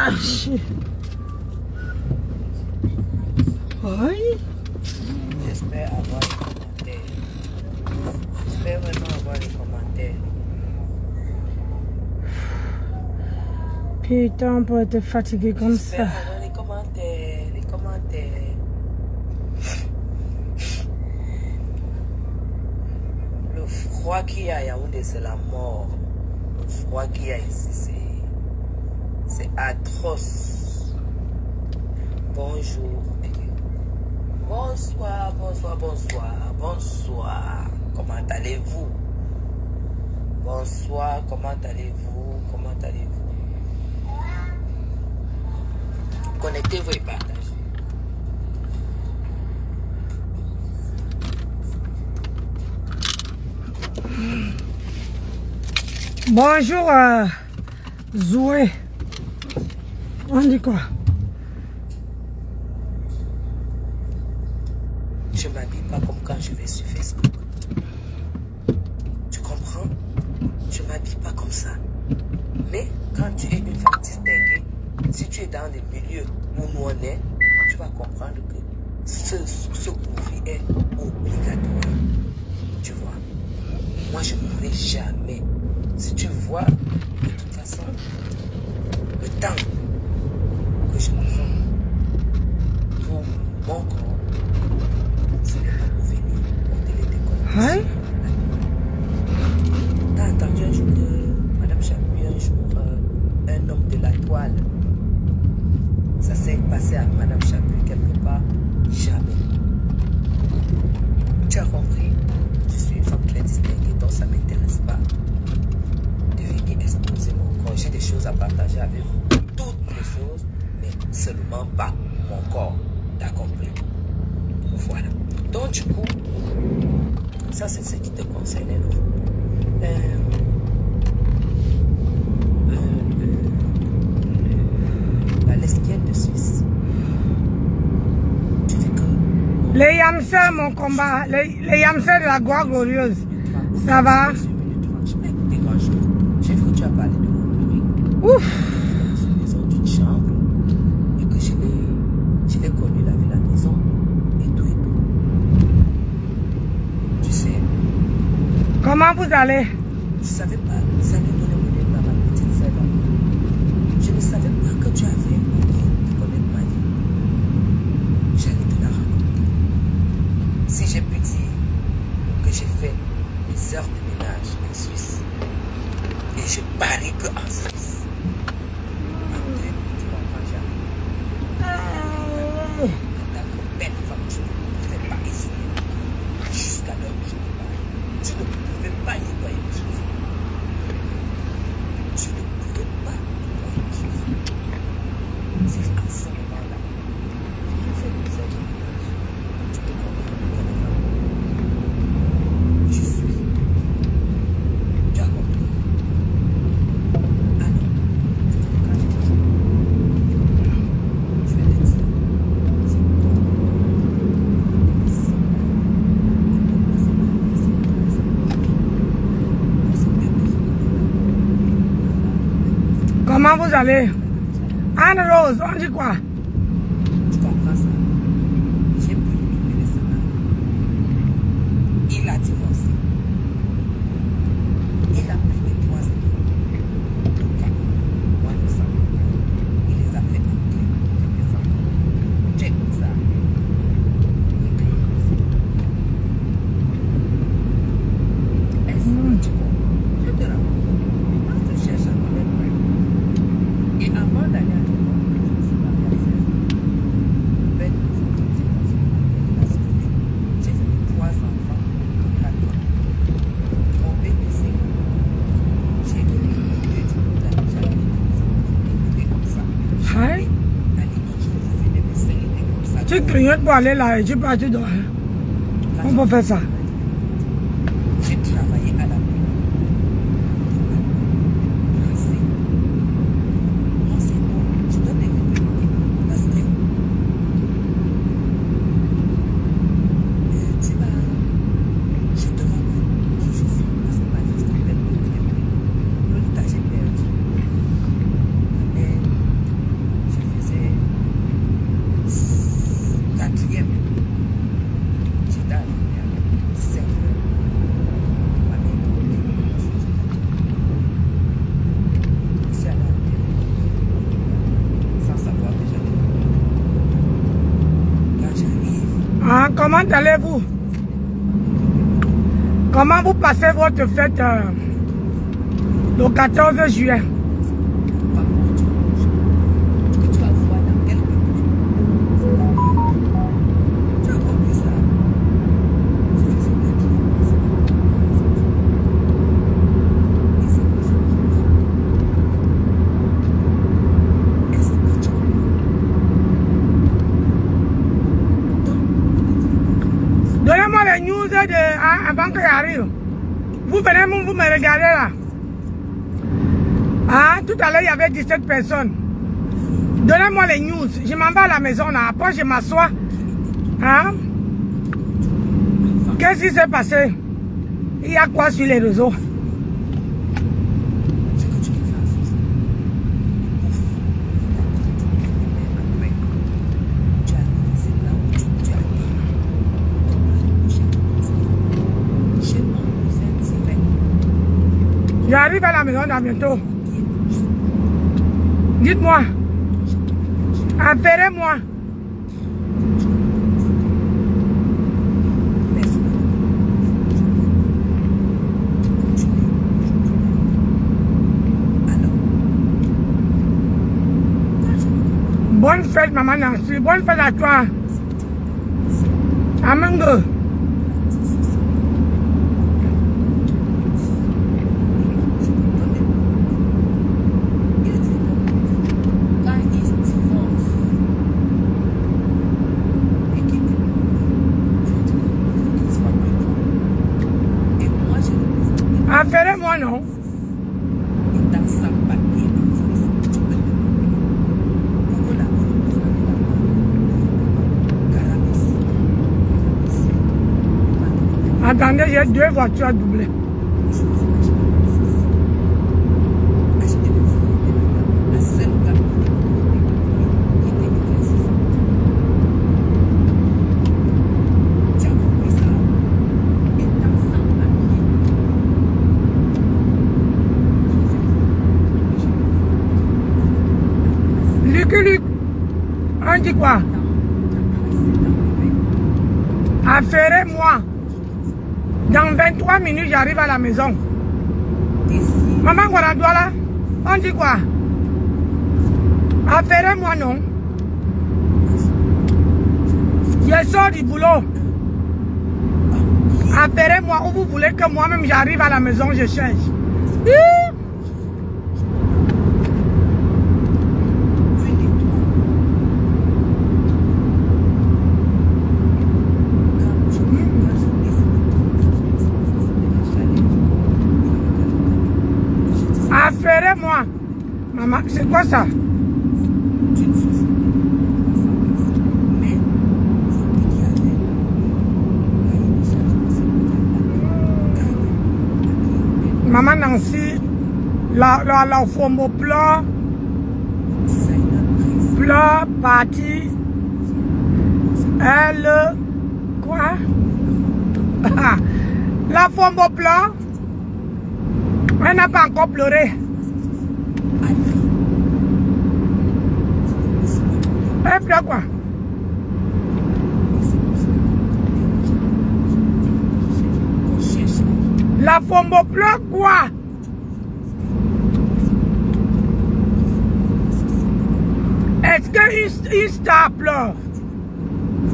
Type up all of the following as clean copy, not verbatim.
Oui. J'espère avoir les commentaires. J'espère vraiment avoir les commentaires. Putain, on peut être fatigué comme ça. J'espère avoir les commentaires. Les commentaires. Le froid qu'il y a à Yaoundé, c'est la mort. Le froid qu'il y a ici, c'est atroce. Bonjour. Bonsoir, bonsoir, bonsoir, bonsoir. Comment allez-vous? Bonsoir, comment allez-vous? Comment allez-vous? Connectez-vous et partagez. Bonjour, Zoé. On dit quoi? Je ne m'habille pas comme quand je vais sur Facebook. Tu comprends? Je ne m'habille pas comme ça. Mais quand tu es une femme distinguée, si tu es dans les milieux où nous on est, tu vas comprendre que ce conflit est obligatoire. Tu vois? Moi, je ne pourrai jamais. Si tu vois, de toute façon, le temps que je prends pour mon corps, ce n'est pas pour venir porter les décorations. Hein? T'as entendu un jour que Madame Chapuis, un jour, un homme de la toile, ça s'est passé à Madame Chapuis quelque part? Jamais. Tu as compris? Je suis une femme très distinguée, donc ça ne m'intéresse pas de venir exposer mon corps. J'ai des choses à partager avec vous, toutes les choses, mais seulement pas mon corps. T'as compris? Voilà. Donc du coup, ça c'est ce qui te concernait. La lesbienne de Suisse. Tu dis que... Les Yamsers, mon combat. Les Yamsers de la gloire glorieuse. Ça va? J'ai vu que tu as parlé de mon mari. Ouf! Sur la maison d'une chambre. Et que je l'ai connu, il avait la maison. Et tout et tout. Tu sais. Comment vous allez? Je ne savais pas. Ça lui donnait mon nom à ma petite sœur. Je ne savais pas que tu avais envie de connaître ma vie. J'allais te la raconter. Si j'ai pu dire que j'ai fait mes heures de ménage en Suisse, et je parie qu'en Suisse, après, tu comprends jamais. Ta belle femme, tu ne pouvais pas ici. Jusqu'à l'heure où je te parle. Tu ne pouvais pas nettoyer les choses. Tu ne pouvais pas nettoyer les choses. C'est en ce moment-là. Je fais mes heures de ménage. Tu peux comprendre que la femme. Je suis. Tu as compris? Alors, quand je dis ça, je vais te dire, c'est toi. Comment vous allez? Anne-Rose, on dit quoi? Tu comprends ça? J'ai pu lui donner ça. Il a divorcé. Il a pris les 3 enfants. Moi, je sens. Il les a fait entrer. Les enfants. Check ça. Est-ce que tu comprends? Je te raconte. Parce que je cherche à connaître moi. Et avant d'aller à l'école, je me suis mariée à 16 ans. J'ai fait 3 enfants, 4 ans. Mon bébé, c'est j'ai eu 2 jours d'âge, j'avais des comme ça. Hein? À l'école, je faisais des serrer comme ça. Tu clignotes pour aller là et tu pars, tu dors. On peut faire ça. J'ai travaillé à la maison. Je donne des vidéos parce que tu vas, je te raconte qui je suis parce que ma vie c'est belle. L'autre j'ai perdu. Mais comment allez-vous? Comment vous passez votre fête le 14 juillet? Donnez-moi les news avant que j'arrive. Vous venez, vous me regardez là. Ah, tout à l'heure, il y avait 17 personnes. Donnez-moi les news. Je m'en vais à la maison là. Après, je m'assois. Hein? Qu'est-ce qui s'est passé? Il y a quoi sur les réseaux? J'arrive à la maison dans bientôt. Dites-moi. Affairez-moi. Bonne fête, maman Nancy. Bonne fête à toi. Amango. Affairez-moi, non? Attendez, j'ai 2 voitures doublées. Luc, on dit quoi? Affairez-moi. Dans 23 minutes, j'arrive à la maison. Maman Guaradouala, on dit quoi? Affairez-moi, non? Je sors du boulot. Affairez-moi où vous voulez que moi-même j'arrive à la maison, je change. Affairez-moi. Maman, c'est quoi ça? Maman Nancy, la forme plat, partie, elle, quoi? La forme plat, elle n'a pas encore pleuré. Elle pleure quoi? La forme pleure quoi? Est-ce qu'une star pleure?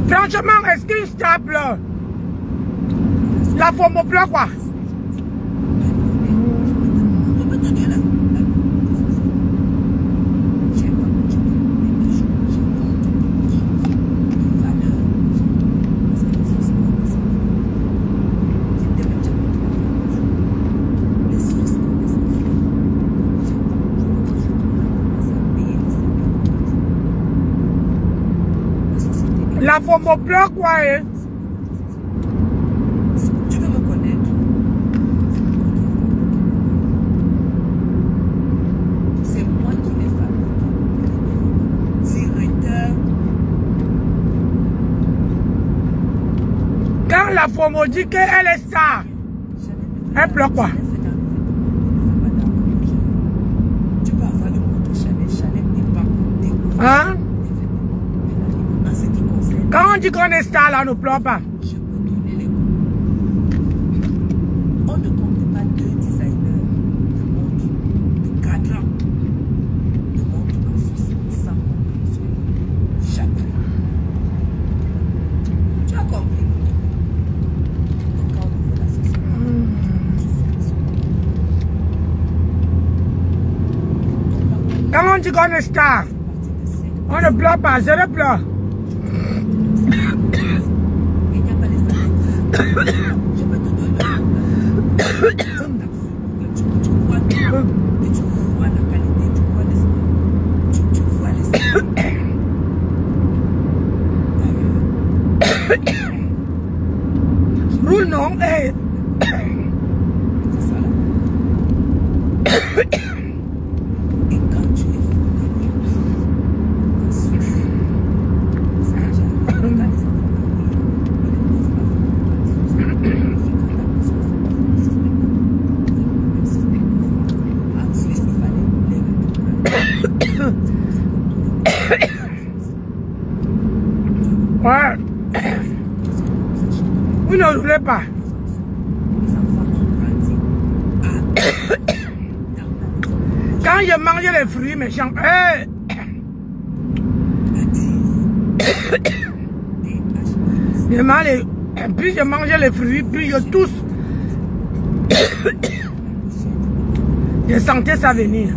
Franchement, est-ce qu'une star pleure? La forme pleure quoi? La forme pleure quoi, hein? Tu veux me connaître? C'est moi qui l'ai fait. Directeur. Quand la forme dit qu'elle est star, elle pleure quoi? Tu peux avoir une moto Chanel n'est pas. Hein? Quand on dit qu'on est star là, on ne pleure pas. Je peux donner les comptes. On ne compte pas 2 designers de montres de cadran, de montres en Suisse, sans chacun. Tu as compris? Donc quand on veut la société, Quand on dit qu'on est star, on ne pleure pas, je ne pleure. il n'y a pas les salaires. Je peux te donner tu vois la qualité, tu vois les tu vois les Roule non, eh. Et quand tu es ouais. Vous ne roulez pas. Quand je mange les fruits méchants, plus je mange les fruits, plus je tousse. Je sentais ça venir.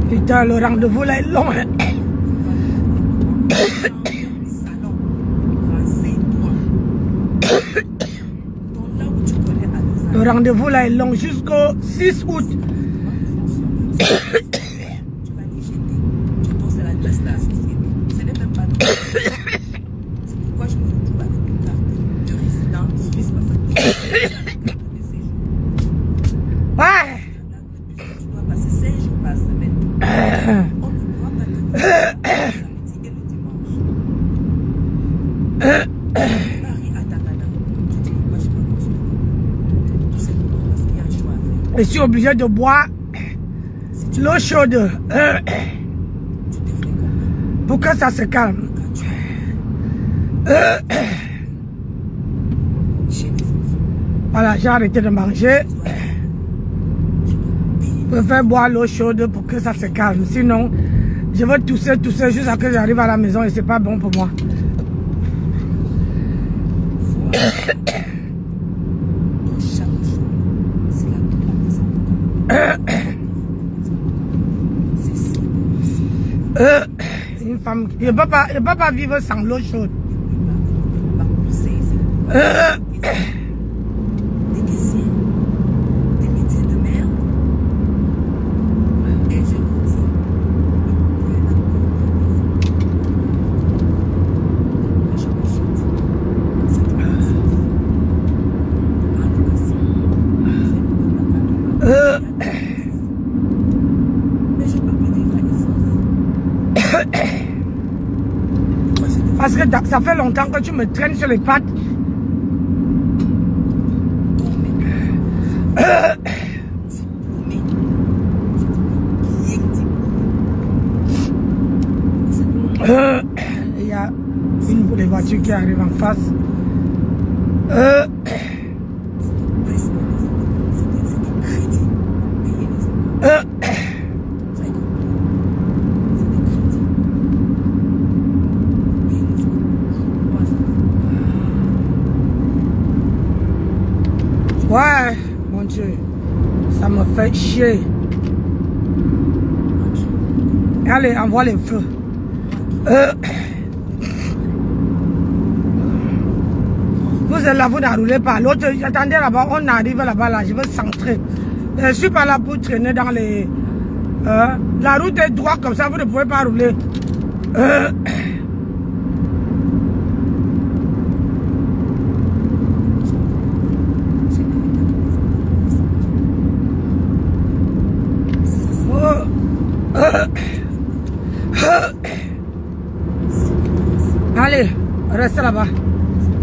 Putain, le rendez-vous là est long. Le rendez-vous là est long jusqu'au 6 août. Je suis obligé de boire l'eau chaude pour que ça se calme. Voilà, j'ai arrêté de manger. Je préfère boire l'eau chaude pour que ça se calme. Sinon, je vais tousser jusqu'à ce que j'arrive à la maison et c'est pas bon pour moi. Une femme, je ne peux pas vivre sans l'eau chaude. Des caissiers, des métiers de merde. Et je vous dis, parce que ça fait longtemps que tu me traînes sur les pattes. Il y a une des voitures qui arrive en face. Ouais, mon Dieu, ça me fait chier. Allez, envoie les feux. Vous êtes là, vous n'enroulez pas. L'autre, j'attendais là-bas, on arrive là-bas, là, je veux centrer. Je ne suis pas là pour traîner dans les... la route est droite comme ça, vous ne pouvez pas rouler. Allez, restez là-bas.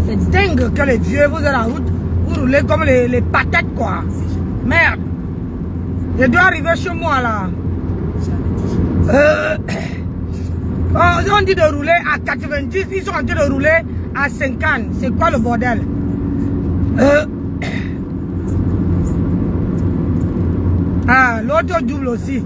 C'est dingue que les vieux, vous êtes la route, vous roulez comme les patates, quoi. Merde. Je dois arriver chez moi, là. On dit de rouler à 90, ils sont en train de rouler à 50. C'est quoi le bordel? Ah, l'autre double aussi.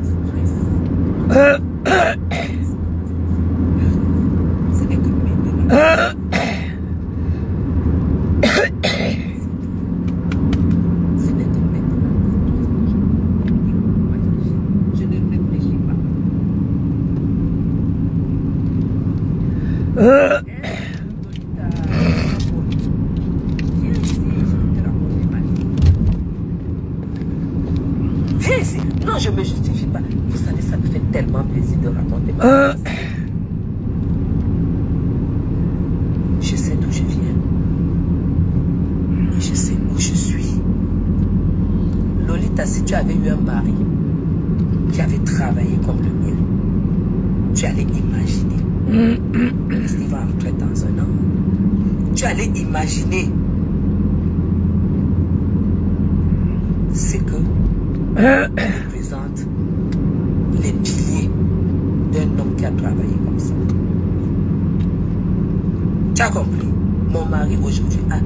Viens ici. Non, je me justifie pas. Vous savez, ça me fait tellement plaisir de raconter ma vie. Je sais d'où je viens. Et je sais où je suis. Lolita, si tu avais eu un mari qui avait travaillé comme le mien, tu allais imaginer. Parce qu'il va entrer dans un an. Tu allais imaginer ce que représente les piliers d'un homme qui a travaillé comme ça. Tu as compris? Mon mari aujourd'hui a,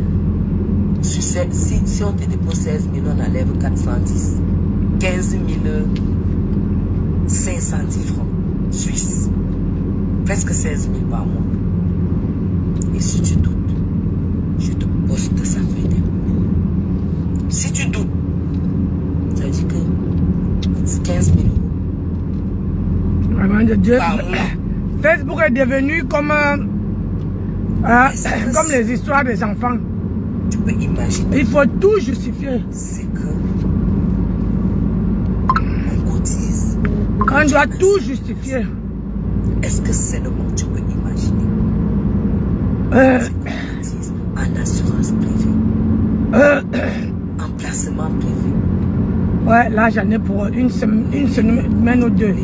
si on te dépose 16 000, on enlève 410. 15 510 francs suisses. Presque 16 000 par mois. Et si tu doutes, je te poste sa feuille d'impôt. Si tu doutes, ça veut dire que c'est 15 000 euros. Vraiment de Dieu. Par mois. Facebook est devenu comme les histoires des enfants. Tu peux imaginer. Il faut tout justifier. C'est que on cotise. On doit tout justifier. Est-ce que c'est le monde que tu peux imaginer? En assurance privée. En placement privé. Ouais, là j'en ai pour une semaine ou deux.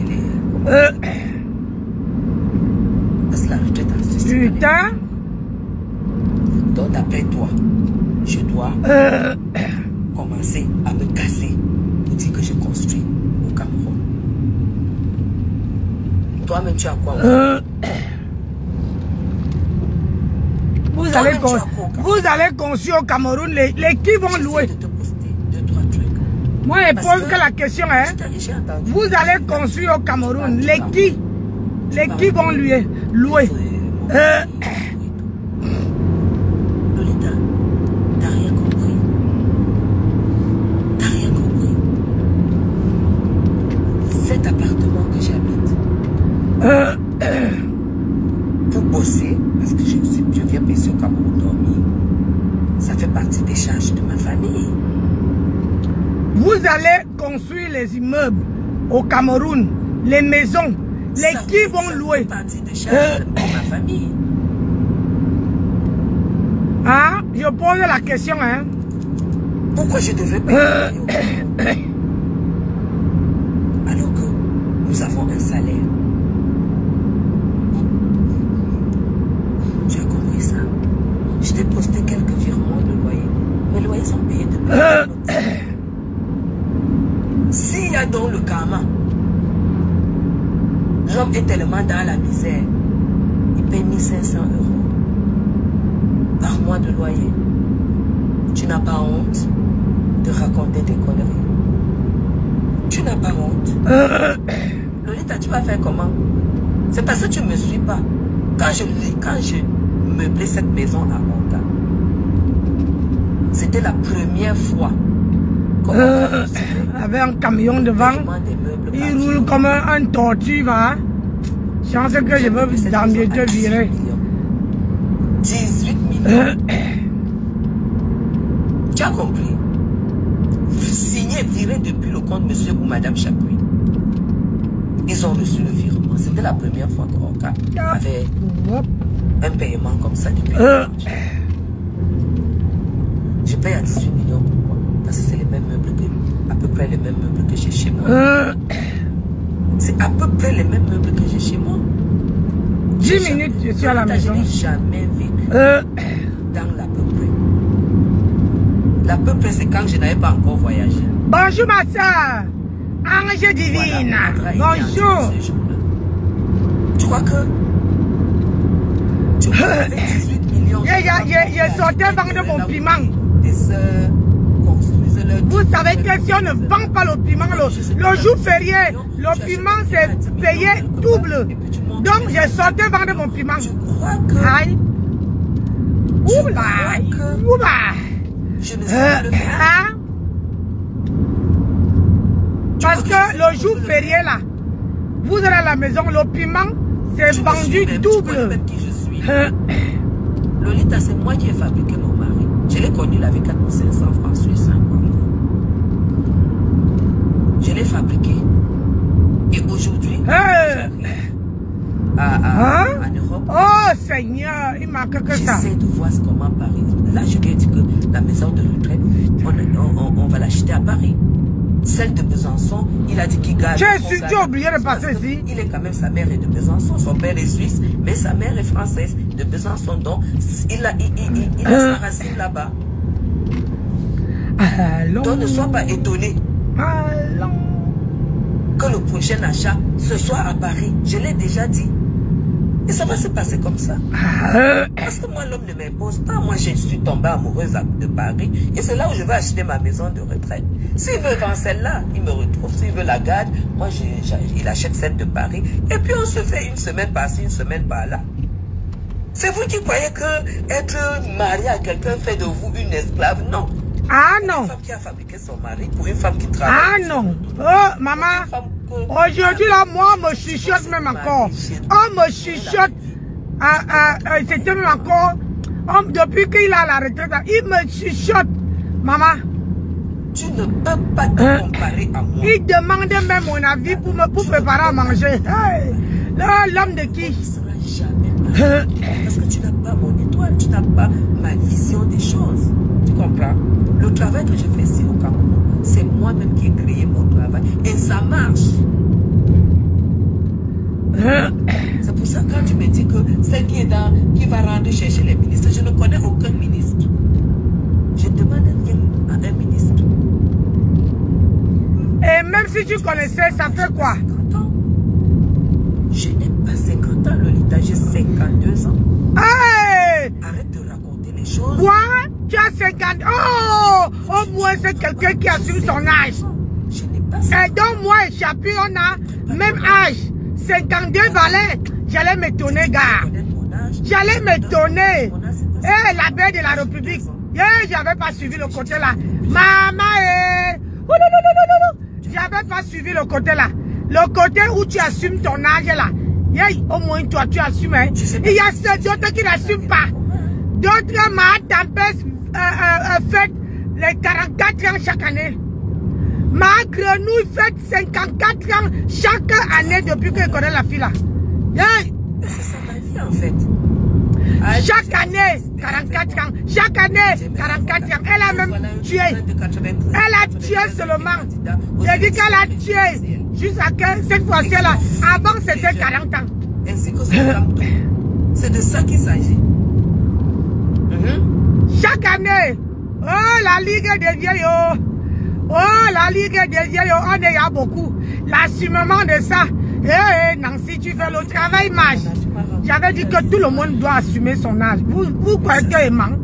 Parce que la retraite en Suisse. Putain. Donc d'après toi, je dois commencer à me casser pour dire que je construis au Cameroun. Toi-même tu as quoi? Vous allez construire au Cameroun, les qui vont louer? De te poster 2-3 trucs. Moi je pose que la question est, vous allez construire au Cameroun, les qui vont louer? Lolita, t'as rien compris. T'as rien compris. Cet appartement que j'habite, pour bosser, parce que je viens baisser au Cameroun dormir, ça fait partie des charges de ma famille. Vous allez construire les immeubles au Cameroun, les maisons, les qui vont louer? Ça fait partie des charges de ma famille. Ah, je pose la question, hein. Pourquoi je devrais payer au Cameroun alors que nous avons un salaire? Tu as compris ça? Je t'ai posté quelques virements de loyer. Mes loyers sont payés depuis. S'il y a donc le karma, l'homme est tellement dans la misère, il paye 1500 € par mois de loyer. Tu n'as pas honte de raconter des conneries? Tu n'as pas honte? Lolita, tu vas faire comment? C'est parce que tu ne me suis pas. Quand je meublais cette maison à Monta, c'était la première fois avec un camion devant, il roule comme un tortue, va. Chance que je veux dans bientôt virer. 18 millions. Tu as compris? Signé, viré depuis le compte monsieur ou madame Chapuis. Ils ont reçu le virement. C'était la première fois qu'Orca avait un paiement comme ça depuis. Je paye à 18 millions. Pourquoi? Parce que c'est les mêmes meubles que, à peu près les mêmes meubles que j'ai chez moi. C'est à peu près les mêmes meubles que j'ai chez moi. 10 minutes, je suis à la maison. Je n'ai jamais vécu dans l'à peu près. L'à peu près, c'est quand je n'avais pas encore voyagé. Bonjour ma soeur, Ange Divine. Voilà, bonjour. Tu crois que tu avais 18 millions. J'ai sorti vendre mon piment. Des sœurs construisent leur. Vous savez que si on ne vend pas le piment, le jour férié, le piment c'est payé double. Donc j'ai sorti vendre mon piment. Tu crois que. Aïe. Oula. Oula. Je ne sais pas le faire. Parce que le jour férié là, vous êtes à la maison, le piment c'est vendu double. Même qui je suis. Lolita, c'est moi qui ai fabriqué mon mari. Je l'ai connu, il avait 4500 francs suisses. Je l'ai fabriqué. Et aujourd'hui, en Europe, oh Seigneur, il manque que ça. J'essaie de voir comment Paris. Là, je viens dire que la maison de retraite, on va l'acheter à Paris. Celle de Besançon, il a dit qu'il gagne. J'ai oublié de passer ici. Il est quand même, sa mère est de Besançon, son père est suisse, mais sa mère est française de Besançon. Donc, il a sa racine là-bas. Donc, ne sois pas étonné que le prochain achat, ce soit à Paris. Je l'ai déjà dit. Et ça va se passer comme ça. Parce que moi, l'homme ne m'impose pas. Moi, je suis tombée amoureuse de Paris. Et c'est là où je vais acheter ma maison de retraite. S'il veut vendre celle-là, il me retrouve. S'il veut la garde, moi, il achète celle de Paris. Et puis, on se fait une semaine par-ci, une semaine par-là. C'est vous qui croyez que être marié à quelqu'un fait de vous une esclave? Non. Ah non. Une femme qui a fabriqué son mari pour une femme qui travaille. Ah non. Oh, maman. Aujourd'hui, là, moi, on me chuchote même encore. On me chuchote. C'était même encore. Depuis qu'il a la retraite, il me chuchote. Maman. Tu ne peux pas te comparer à moi. Il demandait même mon avis pour préparer à manger. Hey, l'homme de qui? Parce que tu n'as pas mon étoile, tu n'as pas ma vision des choses. Tu comprends? Le travail que je fais ici au Cameroun, c'est moi-même qui ai créé mon travail. Et ça marche. C'est pour ça que quand tu me dis que celle qui va rendre chercher les ministres, je ne connais aucun ministre. Je demande rien à un ministre. Et même si tu connaissais, ça fait quoi? 50 ans. Je n'ai pas 50 ans, Lolita, j'ai 52 ans. Hey! Arrête de raconter les choses. Quoi? Tu as 50 ans? Oh! Au moins c'est quelqu'un qui assume son âge. Je n'ai pas 50 ans. Et donc moi et Chapi, on a même âge. 52 balais. J'allais m'étonner, gars. J'allais m'étonner. Eh, la baie de la République. Eh, j'avais pas suivi le côté là. Maman, j'avais pas suivi le côté là. Le côté où tu assumes ton âge là. Yeah, au moins toi tu assumes. Hein. Il y a ceux d'autres qui n'assument pas. D'autres, ma tempête fête les 44 ans chaque année. Ma grenouille fête 54 ans chaque année depuis que je connais la fille là. Yeah. C'est ça ma vie en fait. Chaque année, 44 ans. Chaque année, 44 ans. Elle a même tué. Elle a tué seulement. J'ai dit qu'elle a tué. Jusqu'à que cette fois-ci là, avant c'était 40 ans. Ainsi que c'est de ça qu'il s'agit. Chaque année. Oh, la Ligue des vieilles. Oh, la Ligue des vieilles. On est là beaucoup. L'assumement de ça. Eh, Nancy, tu fais le travail, mage. J'avais dit que tout le monde doit assumer son âge. Vous croyez que je mens?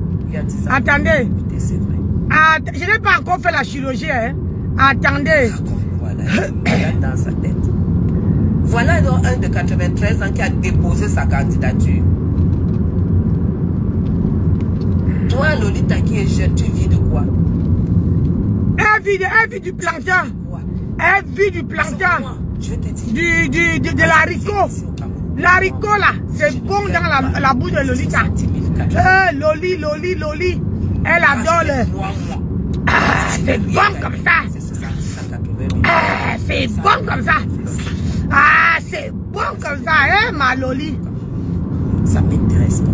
Attendez. Je n'ai pas encore fait la chirurgie. Hein? Attendez. Voilà, dans sa tête. Voilà donc un de 93 ans qui a déposé sa candidature. Toi, Lolita, qui est jeune, tu vis de quoi? Elle vit du plancton. Elle vit du plancton. De l'haricot. L'haricot là, c'est bon dans la bouche de Lolita. Loli. Elle adore le... c'est bon comme ça. C'est bon comme ça. Ah, c'est bon comme ça, hein, ma Loli? Ça ne m'intéresse pas.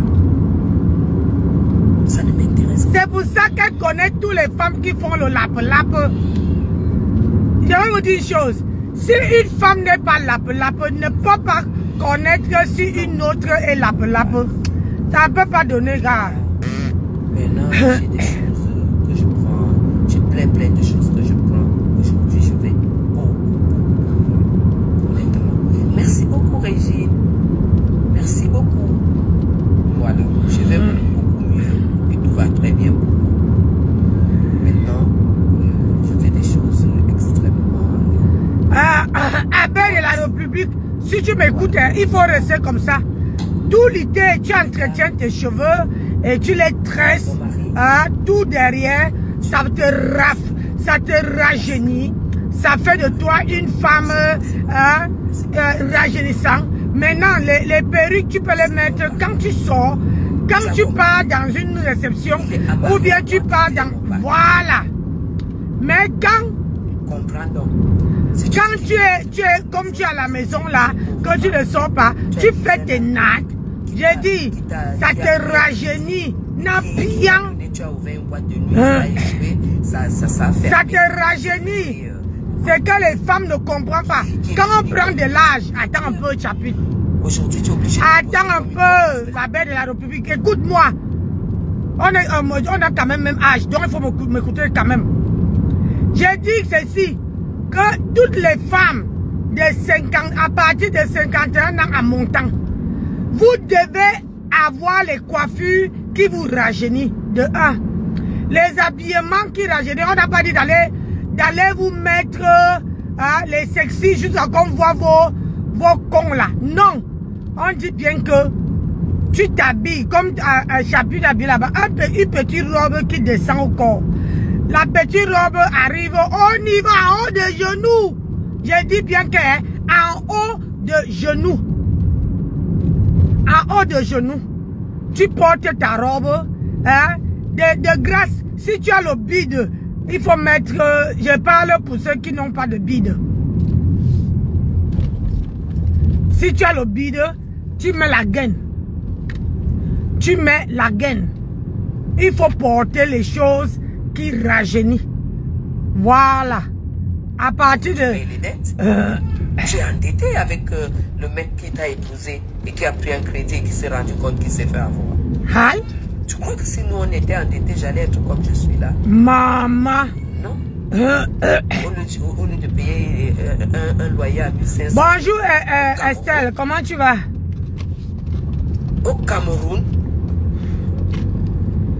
Ça ne m'intéresse pas. C'est pour ça qu'elle connaît toutes les femmes qui font le lap-lap. Je vais vous dire une chose. Si une femme n'est pas lap-lap, ne peut pas connaître si une autre est lap-lap. Ça ne peut pas donner, gars. Maintenant, j'ai des choses que je prends. J'ai plein de choses que je prends. Aujourd'hui, je vais beaucoup. Honnêtement. Merci beaucoup, Régine. Merci beaucoup. Voilà. Je vais beaucoup mieux. Et tout va très bien pour moi. Maintenant, je fais des choses extrêmement... Appel de la République, si tu m'écoutes, il faut rester comme ça. Tout l'été, tu entretiens tes cheveux et tu les tresses, tout derrière, ça te rajeunit, ça fait de toi une femme rajeunissante. Maintenant, les perruques, tu peux les mettre quand tu sors, quand tu pars dans une réception, ou bien tu pars dans... Voilà. Mais quand tu es comme tu es à la maison là, quand tu ne sors pas, tu fais tes nattes. J'ai dit, ça te rajeunit. N'a bien. Ça te rajeunit. C'est que les femmes ne comprennent pas. Quand on prend de l'âge, attends un peu, chapitre. Attends un peu, la belle de la République. Écoute-moi. On a quand même âge, donc il faut m'écouter quand même. J'ai dit ceci, que toutes les femmes de 50, à partir de 51 ans à montant, vous devez avoir les coiffures qui vous rajeunissent. De 1. Les habillements qui rajeunissent. On n'a pas dit d'aller vous mettre les sexy jusqu'à qu'on voit vos cons là. Non. On dit bien que tu t'habilles comme un chapitre d'habillé là-bas. Une petite robe qui descend au corps. La petite robe arrive au niveau, en haut de genoux. J'ai dit bien que en haut de genoux. En haut de genoux. Tu portes ta robe. De grâce, si tu as le bide, il faut mettre... je parle pour ceux qui n'ont pas de bide. Si tu as le bide, tu mets la gaine. Tu mets la gaine. Il faut porter les choses qui rajeunissent. Voilà. À partir de... J'ai endetté avec le mec qui t'a épousé et qui a pris un crédit et qui s'est rendu compte qu'il s'est fait avoir. Aïe. Tu crois que si nous on était endettés, j'allais être comme je suis là? Maman. Non. Au lieu de payer un loyer à 1500. Bonjour Estelle, comment tu vas? Au Cameroun.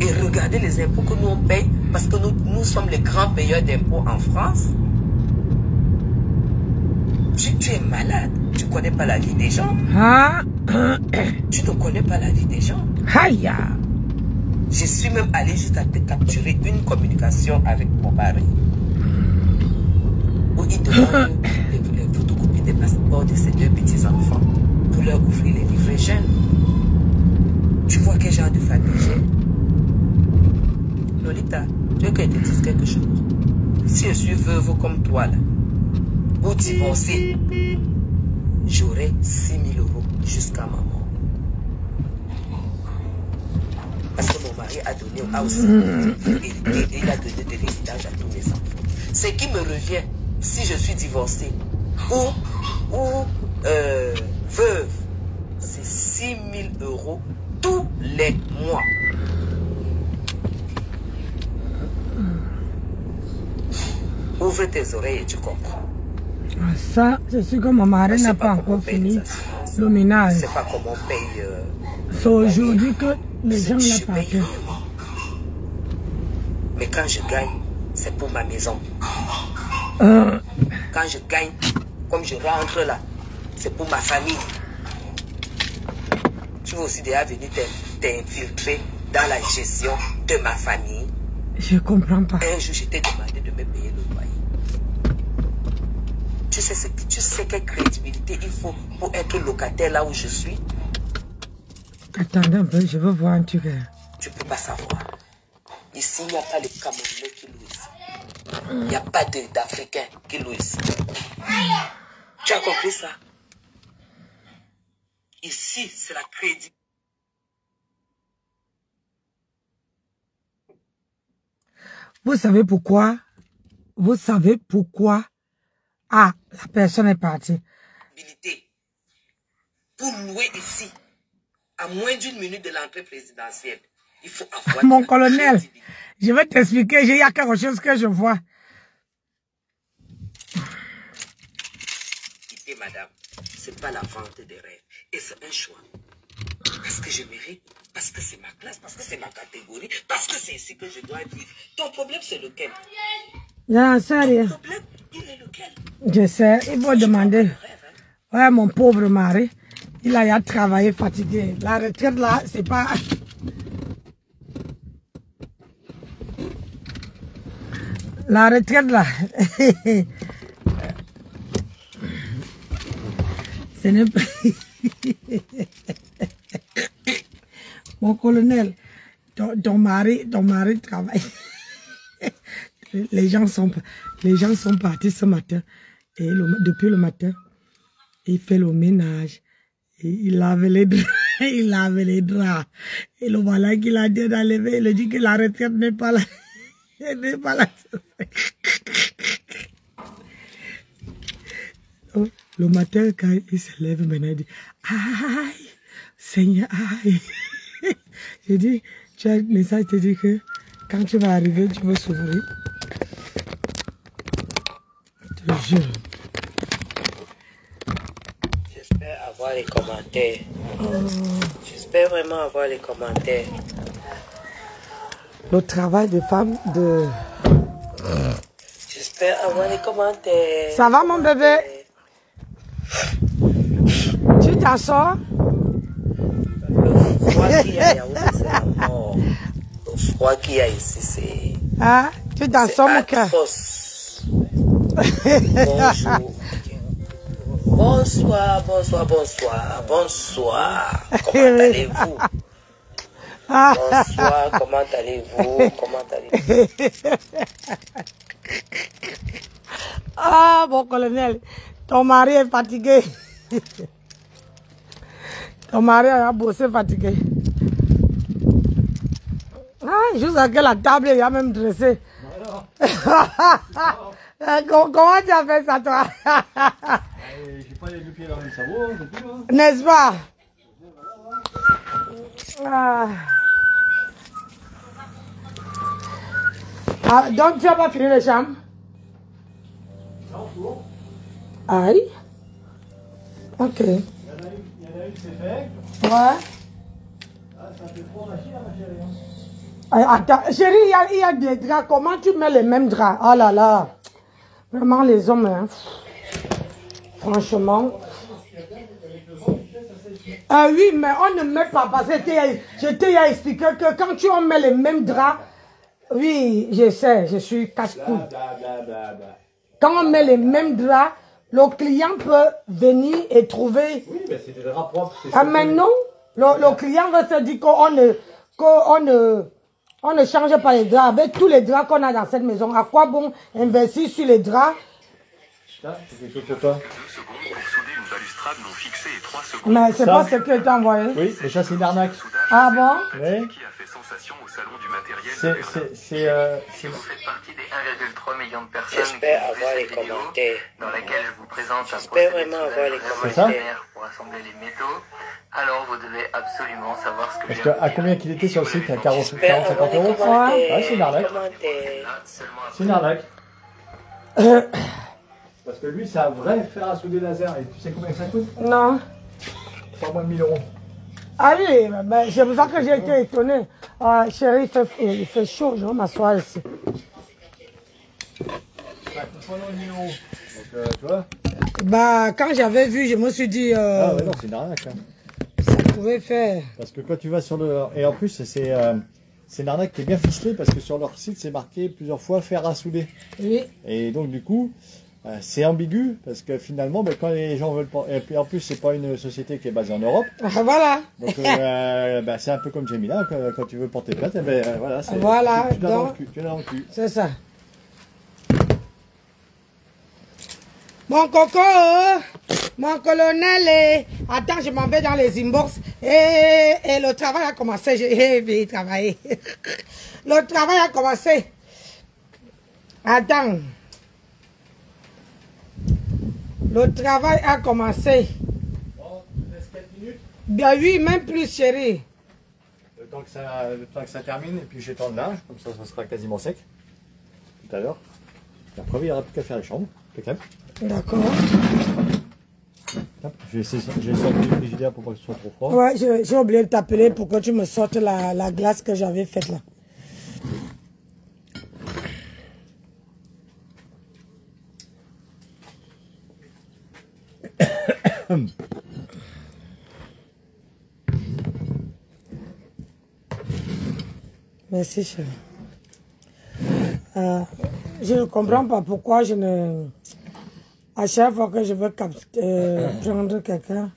Et regardez les impôts que nous on paye parce que nous sommes les grands payeurs d'impôts en France. Tu es malade. Tu ne connais pas la vie des gens. Tu ne connais pas la vie des gens. Aïe. Je suis même allé juste à te capturer une communication avec mon mari. Où il demande les photocopies des passeports de ses 2 petits-enfants pour leur ouvrir les livrets jeunes. Tu vois quel genre de famille j'ai? Lolita, tu veux que je te dise quelque chose? Si je suis veuve comme toi là, ou divorcée, j'aurai 6 000 € jusqu'à ma mort. Parce que mon mari a donné aussi, il a donné de l'héritage à tous mes enfants. Ce qui me revient, si je suis divorcée ou veuve, c'est 6 000 € tous les mois. Ouvre tes oreilles et tu comprends. Ça, c'est sûr que mon mari n'a pas encore fini le ménage. C'est pas comment on paye. C'est aujourd'hui que les gens l'ont pas fait. Mais quand je gagne, c'est pour ma maison. Quand je gagne, comme je rentre là, c'est pour ma famille. Tu veux aussi déjà venir t'infiltrer dans la gestion de ma famille. Je comprends pas. Un jour, je t'ai demandé de me payer le loyer. Tu sais quelle crédibilité il faut pour être locataire là où je suis? Attendez un peu, je veux voir un truc. Tu ne peux pas savoir. Ici, il n'y a pas les Camerounais qui louent ici. Il n'y a pas d'Africains qui louent ici. Tu as compris ça? Ici, c'est la crédit. Vous savez pourquoi? Vous savez pourquoi? Ah, la personne est partie. Pour louer ici, à moins d'une minute de l'entrée présidentielle, il faut avoir... Mon colonel, je vais t'expliquer, il y a quelque chose que je vois. Écoutez, madame, c'est pas la vente des rêves. Et c'est un choix. Parce que je mérite, parce que c'est ma classe, parce que c'est ma catégorie, parce que c'est ici que je dois vivre. Ton problème, c'est lequel? Non, sérieux. Ton problème, il est lequel? Je sais, il faut demander. Ouais, mon pauvre mari, il a travaillé fatigué. La retraite là, c'est pas... La retraite là, ce n'est pas... Mon colonel, ton mari travaille. Les gens sont partis ce matin. Et depuis le matin, il fait le ménage. Et il lave les draps. Il lave les draps. Et le voilà qu'il a dit d'enlever. Il dit que la retraite n'est pas là. Elle n'est pas là. Le matin, quand il se lève, maintenant, il dit, aïe, Seigneur, aïe. J'ai dit, tu as un message qui te dit que quand tu vas arriver, tu vas s'ouvrir. Je te jure. J'espère avoir les commentaires. J'espère vraiment avoir les commentaires. Le travail de femme de... J'espère avoir les commentaires. Ça va, mon bébé? Tu t'en sors? Le froid qu'il y a, c'est la mort. Le froid qu'il y a ici, c'est... Ah, tu t'en sors, mon cœur? Bonjour. Bonsoir, bonsoir, bonsoir, bonsoir. Comment allez-vous? Bonsoir, comment allez-vous? Comment allez-vous? Ah, mon colonel, ton mari est fatigué. Ton mari a bossé fatigué. Ah, jusqu'à que la table est même dressée. Comment tu as fait ça, toi? J'ai pas les deux pieds dans le sabot, c'est tout, hein. N'est-ce pas? Ah. Ah, donc tu n'as pas fini les chambres? Non, toujours. Aïe. Ok. Il y en a une qui c'est fait. Ouais. Ah, ça fait trop machine, ma chérie. Attends, chérie, il y a des draps. Comment tu mets les mêmes draps? Oh là là. Vraiment, les hommes, hein. Franchement. Ah oui, mais on ne met pas, parce que je t'ai expliqué que quand tu en mets les mêmes draps, oui, je sais, je suis casse-cou. Quand on met les mêmes draps, le client peut venir et trouver... Oui, mais c'est des draps propres. Ah, mais non, le client va se dire qu'on ne change pas les draps. Avec tous les draps qu'on a dans cette maison, à quoi bon investir sur les draps? Ça, c'est quelque chose pour toi. 2 secondes pour souder une balustrade non fixée et 3 secondes. Mais c'est pas ce que tu as envoyé. Oui, mais ça, c'est une arnaque. Ah bon? Oui. Qui a fait sensation au salon du matériel. C'est... Vous faites partie des 1,3 million de personnes J'espère qui ont vu avoir les cette vidéo commentaires. dans laquelle je vous présente un J'espère procédé vraiment de avoir les soudage commentaires. révolutionnaire pour assembler les métaux. Alors vous devez absolument savoir ce que Parce j'ai que, à vous à dire. combien qu'il était sur le site? À 40, J'espère 50 avoir les euros? commentaires. Ah, c'est une arnaque. Commentaires. Là, seulement C'est une arnaque. Parce que lui, c'est un vrai fer à souder laser. Et tu sais combien ça coûte? Non. Pas moins de 1000 euros. Ah oui, ben, c'est pour ça que j'ai été étonnée. Ah, chérie, il fait chaud, je vais m'asseoir ici. Ça coûte pas loin de 1000 euros. Donc, tu vois? Bah, quand j'avais vu, je me suis dit, Ah ouais, non, c'est une arnaque. Hein. ça pouvait faire. Parce que quand tu vas sur le... Et en plus, c'est une arnaque qui est bien ficelée parce que sur leur site, c'est marqué plusieurs fois fer à souder. Oui. Et donc, du coup, c'est ambigu parce que finalement, ben, quand les gens veulent... Et puis en plus, c'est pas une société qui est basée en Europe. Ah, voilà. Donc, ben, c'est un peu comme Gemina. Quand tu veux porter plainte, eh ben, voilà. Voilà, Tu l'as dans le donc- cul. Tu l'as dans le cul. C'est ça. Mon coco, mon colonel, attends, je m'en vais dans les inbox. Et le travail a commencé, j'ai travaillé. Le travail a commencé. Attends. Le travail a commencé. Bon, il reste 4 minutes. Ben oui, même plus, chérie. Le temps que ça termine, et puis j'étends le linge, comme ça sera quasiment sec. Tout à l'heure. Et après, il n'y aura plus qu'à faire les chambres. Impeccable. D'accord. J'ai sorti le frigidaire pour pas que ce soit trop froid. Ouais, j'ai oublié de t'appeler pour que tu me sortes la glace que j'avais faite là. Merci, chérie. Je ne comprends pas pourquoi je ne... À chaque fois que je veux prendre quelqu'un...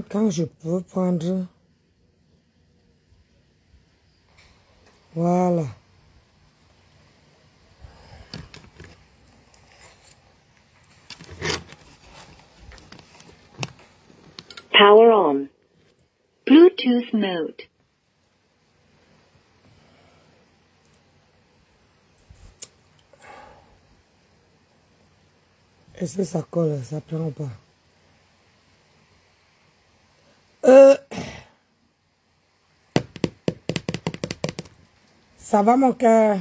quand je peux prendre... Voilà. Power on. Bluetooth mode. Est-ce que ça colle? Ça prend pas? Ça va mon cœur?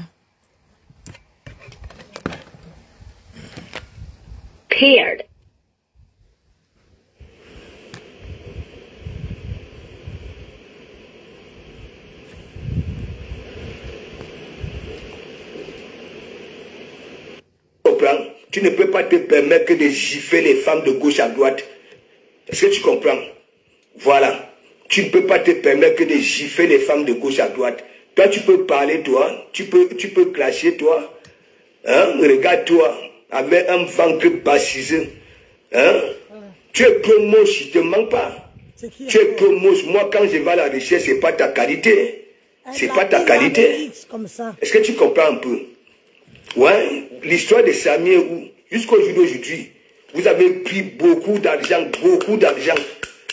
Paired. Tu ne peux pas te permettre que de gifler les femmes de gauche à droite. Est-ce que tu comprends? Voilà. Tu ne peux pas te permettre que de gifler les femmes de gauche à droite. Toi, tu peux parler, toi. Tu peux clasher, toi. Hein? Regarde-toi. Avec un ventre bassisé. Hein? Tu es promoche, je ne te mens pas. Tu es promoche. Moi, quand je vais à la recherche, ce n'est pas ta qualité. C'est pas ta qualité. Est-ce que tu comprends un peu? Ouais, l'histoire de Samir, jusqu'au jour d'aujourd'hui, vous avez pris beaucoup d'argent,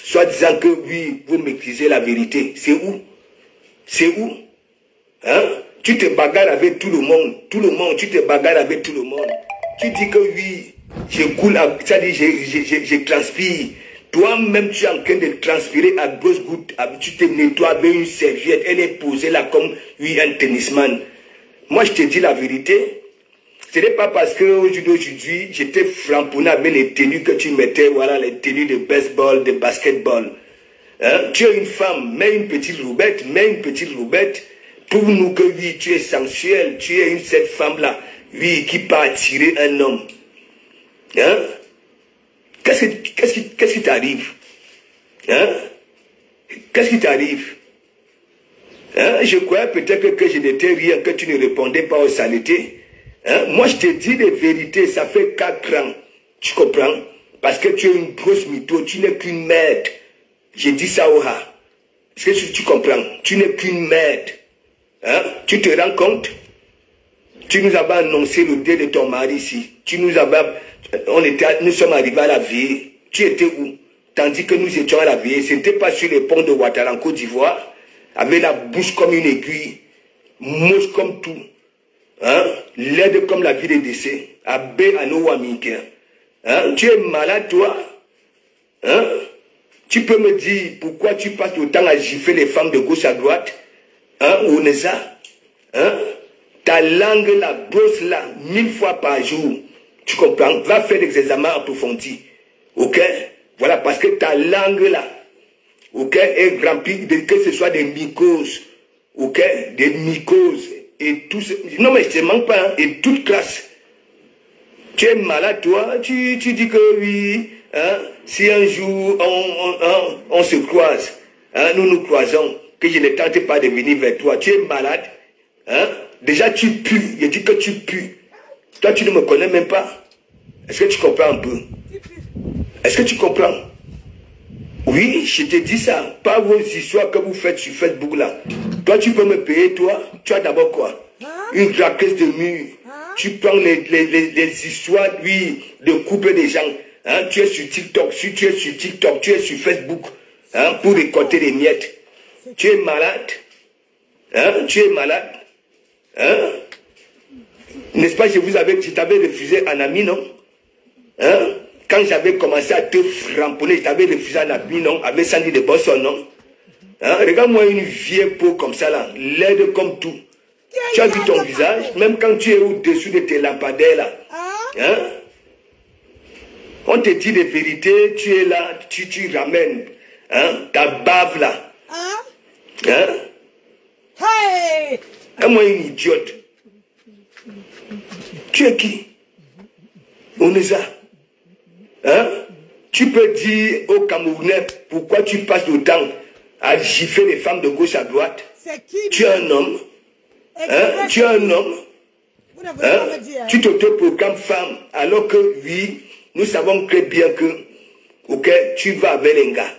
soit disant que oui, vous maîtrisez la vérité. C'est où? C'est où? Hein? Tu te bagarres avec tout le monde, tu te bagarres avec tout le monde. Tu dis que oui, je coule, ça dit je transpire. Toi-même, tu es en train de transpirer à grosses gouttes, tu te nettoies avec une serviette, elle est posée là comme oui, un tennisman. Moi, je te dis la vérité. Ce n'est pas parce qu'aujourd'hui, j'étais framponné avec les tenues que tu mettais, voilà, les tenues de baseball, de basketball. Hein? Tu es une femme, mets une petite roubette, Prouve-nous que oui, tu es sensuelle, tu es cette femme-là, oui, qui peut attirer un homme. Hein? Qu'est-ce qui t'arrive? Hein? Qu'est-ce qui t'arrive? Hein? Je croyais peut-être que je n'étais rien, que tu ne répondais pas aux saletés. Hein? Moi, je te dis les vérités, ça fait 4 ans. Tu comprends? Parce que tu es une grosse mytho, tu n'es qu'une merde. J'ai dit ça au ha. Est-ce que tu comprends? Tu n'es qu'une merde. Hein? Tu te rends compte? Tu nous avais annoncé le dé de ton mari ici. Nous sommes arrivés à la veillée. Tu étais où? Tandis que nous étions à la veillée. Ce n'était pas sur les ponts de Ouattara en Côte d'Ivoire, avec la bouche comme une aiguille, moche comme tout. Hein? Laide comme la vie des décès. Abbé à nos américains. Hein? Tu es malade, toi? Hein? Tu peux me dire pourquoi tu passes autant à gifler les femmes de gauche à droite? Hein? Onesa? Hein? Ta langue la brosse là 1000 fois par jour. Tu comprends? Va faire des examens approfondis. Ok? Voilà, parce que ta langue là, ok, est remplie de que ce soit des mycoses. Ok? Des mycoses. Et tout ce... Non mais je ne te manque pas, hein, et toute classe. Tu es malade, toi, tu dis que oui, hein, si un jour on se croise, hein, nous croisons, que je ne tente pas de venir vers toi, tu es malade, hein, déjà tu pues, je dis que tu pues. Toi tu ne me connais même pas. Est-ce que tu comprends un peu? Est-ce que tu comprends? Oui, je te dis ça. Pas vos histoires que vous faites sur Facebook là. Toi, tu peux me payer, toi. Tu as d'abord quoi? Une raquette de mur. Tu prends les histoires, oui, de couper des gens. Hein? Tu es sur TikTok, si tu es sur TikTok, tu es sur Facebook. Hein? Pour récolter les miettes. Tu es malade. Hein? Tu es malade. Hein? N'est-ce pas, je t'avais refusé un ami, non? Hein? Quand j'avais commencé à te framponner, je t'avais refusé un ami, non? Avec Sandy de Boston, non? Hein? Regarde-moi une vieille peau comme ça, là, laide comme tout. Tu as vu ton visage, même quand tu es au-dessus de tes lampadaires, là. Hein? On te dit des vérités, tu es là, tu ramènes. Hein? Ta bave, là. Hein? Hey! Moi, une idiote. Tu es qui? On est ça. Hein? Tu peux dire aux Camerounais pourquoi tu passes le temps à gifler les femmes de gauche à droite. Tu es un homme. Hein? Tu es un homme. Hein? Tu t'auto-proclames femme alors que oui, nous savons très bien que tu vas avec les gars.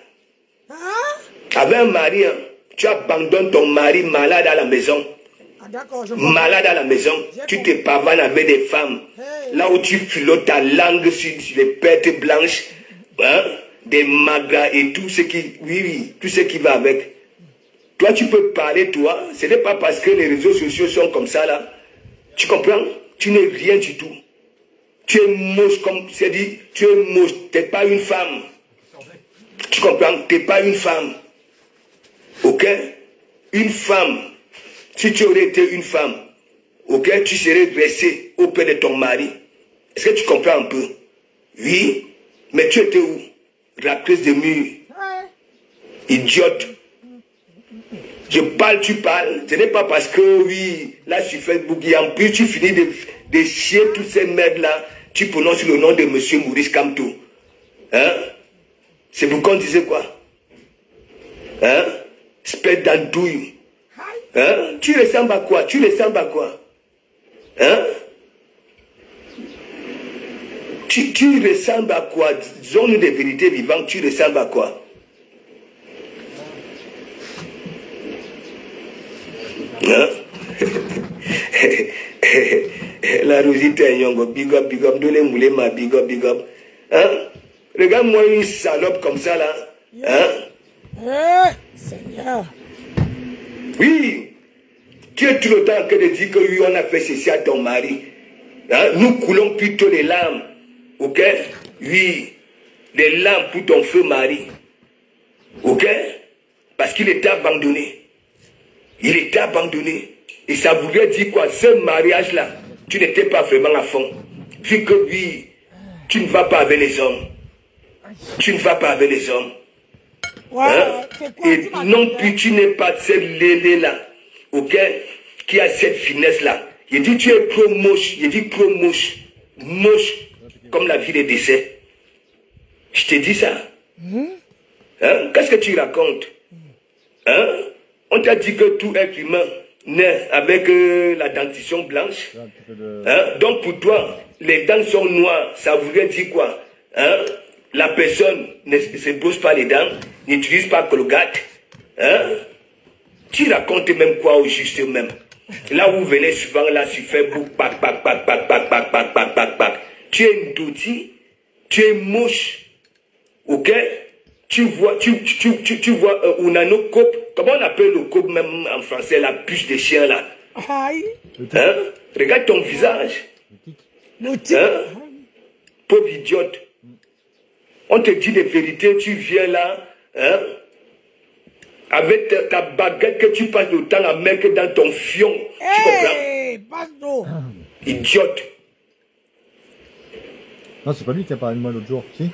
Avec un mari, hein, tu abandonnes ton mari malade à la maison. Malade à la maison, tu te pavanes avec des femmes. Là où tu flottes ta langue sur les pertes blanches, hein, des magras et tout ce qui, oui, tout ce qui va avec. Toi, tu peux parler, toi. Ce n'est pas parce que les réseaux sociaux sont comme ça, là. Tu comprends? Tu n'es rien du tout. Tu es moche, comme c'est dit, tu es moche. Tu n'es pas une femme. Tu comprends? Tu n'es pas une femme. Ok? Une femme. Si tu aurais été une femme, ok, tu serais restée auprès de ton mari. Est-ce que tu comprends un peu? Oui, mais tu étais où? La crise de mur. Idiote. Je parle, tu parles. Ce n'est pas parce que, oui, là sur Facebook, et en plus tu finis de chier toutes ces merdes-là, tu prononces le nom de M. Maurice Kamto. Hein? C'est pourquoi on disait quoi? Hein? Espèce d'andouille. Hein? Tu ressembles à quoi? Tu ressembles à quoi? Hein? Tu ressembles à quoi? Disons-nous des vérités vivantes, tu ressembles à quoi? Hein? La Rosita Yongo, big up, donne moulé ma big up. Hein? Regarde-moi une salope comme ça là. Hein? Seigneur. Oui, tu es tout le temps que de dire que oui, on a fait ceci à ton mari. Hein? Nous coulons plutôt les larmes. Ok? Oui, les larmes pour ton feu mari. Ok? Parce qu'il était abandonné. Il était abandonné. Et ça voulait dire quoi? Ce mariage-là, tu n'étais pas vraiment à fond. Vu que oui, tu ne vas pas avec les hommes. Tu ne vas pas avec les hommes. Ouais, hein? Et non plus tu n'es pas cette lélé-là, ok, qui a cette finesse-là. Il dit tu es trop moche, il dit trop moche, moche comme la vie des décès. Je te dis ça. Hein? Qu'est-ce que tu racontes? Hein? On t'a dit que tout être humain naît avec la dentition blanche. Hein? Donc pour toi, les dents sont noires, ça voudrait dire quoi? Hein? La personne ne se brosse pas les dents, n'utilise pas Colgate. Hein? Tu racontes même quoi au juste même? Là où vous venez souvent là sur Facebook, pac. Tu es une doutie, tu es moche. Ok? Tu vois on a nos copes. Comment on appelle le cope même en français, la puce de chien là? Hein? Regarde ton visage. Hein? Pauvre idiote. On te dit des vérités, tu viens là, hein, avec ta baguette que tu passes le temps à mettre dans ton fion. Hey, tu comprends? Idiote. Non, c'est pas lui qui a parlé de moi l'autre jour, si?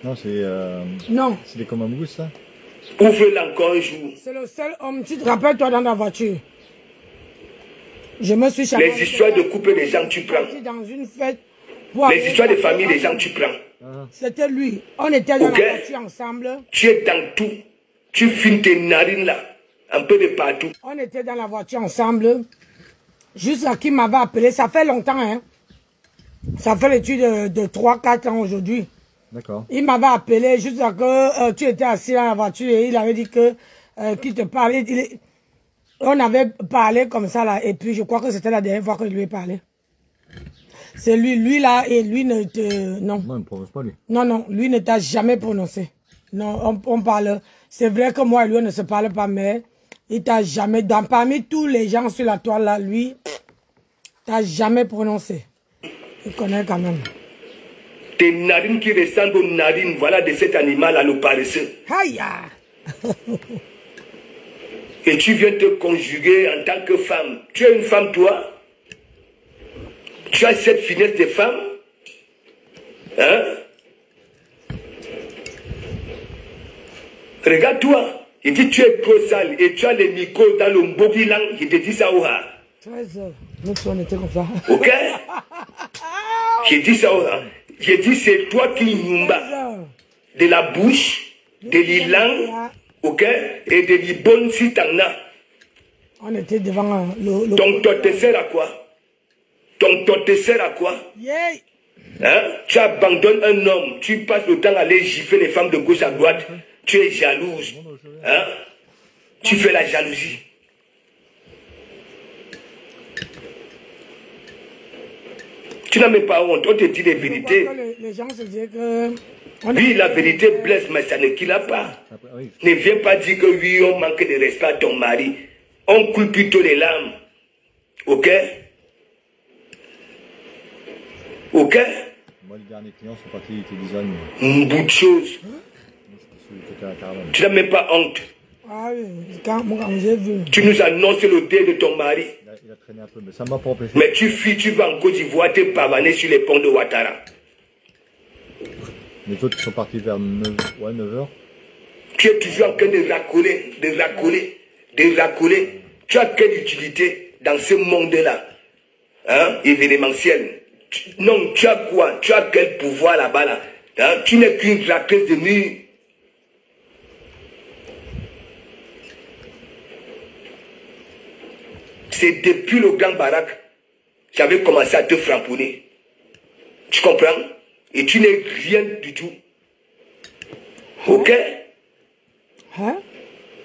Non, c'est... non. C'est des Komamous, ça? Ouvre-la encore un jour. C'est le seul homme, tu te rappelles toi dans la voiture. Je me suis chargé. Les histoires de couper des gens, tu prends. Dans une fête. Les histoires de famille des gens, tu prends. C'était lui. On était dans la voiture ensemble. Tu es dans tout. Tu filmes tes narines là. Un peu de partout. On était dans la voiture ensemble. Jusqu'à qui m'avait appelé. Ça fait longtemps, hein. Ça fait l'étude de 3-4 ans aujourd'hui. D'accord. Il m'avait appelé juste à que tu étais assis dans la voiture et il avait dit que qu'il te parlait. On avait parlé comme ça là et puis je crois que c'était la dernière fois que je lui ai parlé. C'est lui là et lui ne te... Non. Non, il ne prononce pas lui. Non, lui ne t'a jamais prononcé. Non, on parle... C'est vrai que moi et lui on ne se parle pas mais il t'a jamais... Parmi tous les gens sur la toile là, lui, t'as jamais prononcé. Il connaît quand même. Tes narines qui ressemblent aux narines, voilà, de cet animal à le paresseux. Aïe. Et tu viens te conjuguer en tant que femme. Tu es une femme, toi? Tu as cette finesse de femme? Hein? Regarde-toi. Il dit tu es trop sale et tu as les micros dans le mbogilang. Il te dit ça ou ha? 13 heures. Nous on était comme ça. Ok? J'ai dit ça ou ha? J'ai dit c'est toi qui nyumba. De la bouche, de l'ilang, ok? Et de l'ibon si t'en as. On était devant le... Ton tot te sert à quoi? Ton tot te sert à quoi? Yeah. Hein? Tu abandonnes un homme, tu passes le temps à aller gifler les femmes de gauche à droite, tu es jalouse. Hein? Tu fais la jalousie. Tu n'as même pas honte, on te dit les vérités. Les gens se disaient que... Oui, la vérité blesse, mais ça ne kill pas. Ne viens pas dire que oui, on manque de respect à ton mari. On coule plutôt les larmes. Ok? Ok? Moi, les derniers clients sont partis, ils te disaient Un bout de choses. Tu n'as même pas honte. Ah oui, quand j'ai vu. Tu nous annonces le dé de ton mari. Il a traîné un peu, mais ça m'a pas empêché. Mais tu fuis, tu vas en Côte d'Ivoire te pavaner sur les ponts de Ouattara. Les autres sont partis vers 9h. Tu es toujours en train de racoler. Tu as quelle utilité dans ce monde-là? Hein? Événementiel. Non, tu as quoi? Tu as quel pouvoir là-bas là? Hein? Tu n'es qu'une raqueuse de mur. C'est depuis le Grand Barak j'avais commencé à te framponner. Tu comprends? Et tu n'es rien du tout. Ok? Hein?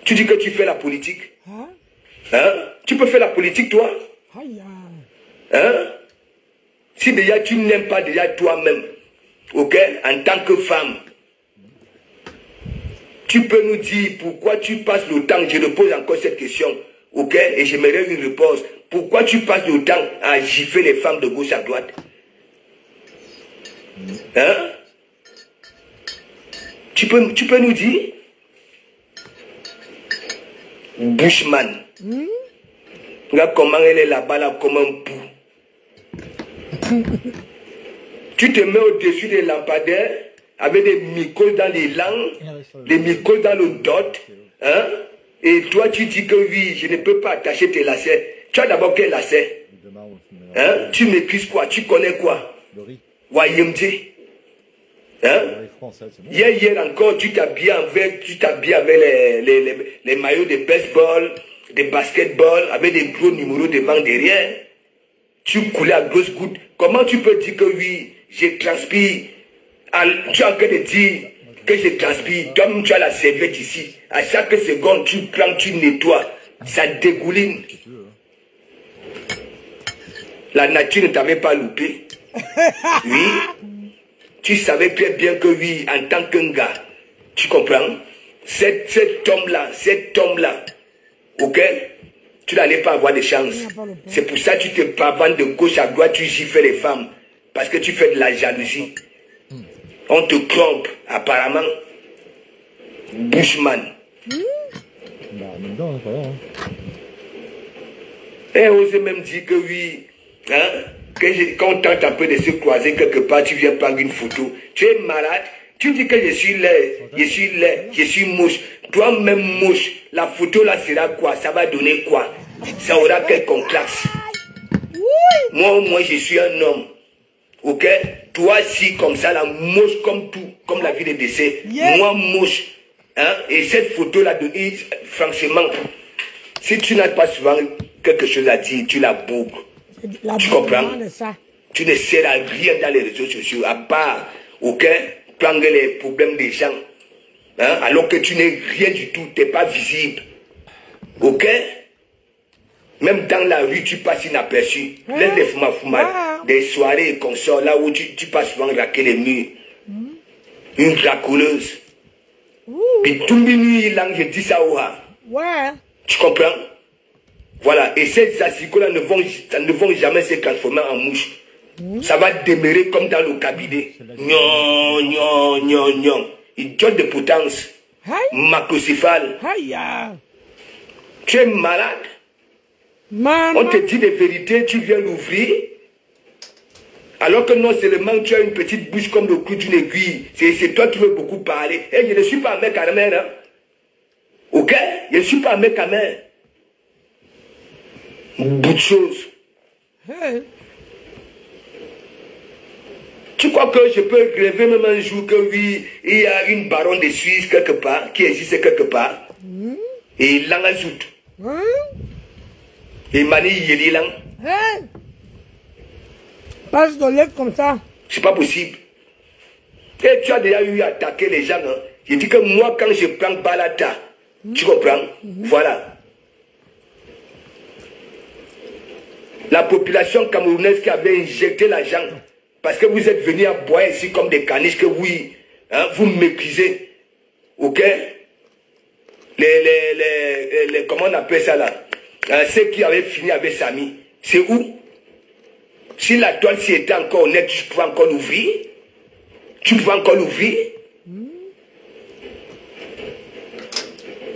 Tu dis que tu fais la politique. Hein? Hein? Tu peux faire la politique, toi? Aïe. Hein? Si déjà tu n'aimes pas déjà toi-même, ok? En tant que femme, tu peux nous dire pourquoi tu passes le temps, je te pose encore cette question, ok? Et j'aimerais une réponse. Pourquoi tu passes le temps à gifler les femmes de gauche à droite? Hein? Tu peux nous dire? Bushman. Regarde comment elle est là-bas, là, comme un pou. Tu te mets au-dessus des lampadaires avec des micros dans les langues, des micros dans le dot. Hein? Et toi, tu dis que oui, je ne peux pas attacher tes lacets. Tu as d'abord quel lacet? Hein? Tu maîtrises quoi? Tu connais quoi? Wayemdi. Hein? Hier encore, tu t'habilles avec les maillots de baseball, de basketball, avec des gros numéros devant, derrière. Tu coulais à grosses gouttes. Comment tu peux dire que oui, je transpire? Tu es en train de dire que je transpire. Toi-même, tu as la serviette ici. À chaque seconde, tu prends, tu nettoies. Ça dégouline. La nature ne t'avait pas loupé. Oui. Tu savais très bien que oui, en tant qu'un gars, tu comprends? Cet homme-là, ok? Tu n'allais pas avoir de chance. C'est pour ça que tu te pavanes de gauche à droite, tu gifles les femmes. Parce que tu fais de la jalousie. On te trompe, apparemment. Bushman. Et osez même dire que oui, hein? Quand on tente un peu de se croiser quelque part, tu viens prendre une photo. Tu es malade. Tu dis que je suis laid, je suis moche. Toi-même moche. La photo là sera quoi? Ça va donner quoi? Ça aura quel complexe? Moi, je suis un homme. Ok? Toi, si comme ça, la moche comme tout, comme la vie de décès. Moi, moche. Hein? Et cette photo là, franchement, si tu n'as pas souvent quelque chose à dire, tu la bouges. Tu comprends? Tu ne sers à rien dans les réseaux sociaux, à part, ok, prendre les problèmes des gens. Hein, alors que tu n'es rien du tout, tu n'es pas visible. Ok? Même dans la rue, tu passes inaperçu. Laisse les fumades, des soirées et consorts, là où tu passes souvent raquer les murs. Une racoleuse. Puis tout le monde, je dis ça, ouais. Tu comprends? Voilà. Et ces asticots-là ne vont jamais se transformer en mouches. Ça va demeurer comme dans le cabinet. Non, non, non, non. Idiot de potence. Macrocéphale. Tu es malade. On te dit des vérités, tu viens l'ouvrir. Alors que non seulement tu as une petite bouche comme le clou d'une aiguille. C'est toi qui veux beaucoup parler. Et je ne suis pas un mec à la mer. Hein? Ok? Je ne suis pas un mec à la mer. Bout de choses. Tu crois que je peux rêver même un jour que oui, il y a une baronne de Suisse quelque part, qui existe quelque part, et l'angazout. Et mani yeli lang. Passe de l'aide comme ça. C'est pas possible. Et tu as déjà eu à attaquer les gens. Hein. Je dis que moi, quand je prends Balata, tu comprends? Voilà. La population camerounaise qui avait injecté l'argent, parce que vous êtes venus à boire ici comme des caniches, que oui, hein, vous méprisez. Ok? Comment on appelle ça là? Ceux qui avaient fini avec Samy. C'est où? Si la toile s'y était encore honnête, tu pouvais encore l'ouvrir. Tu pouvais encore l'ouvrir.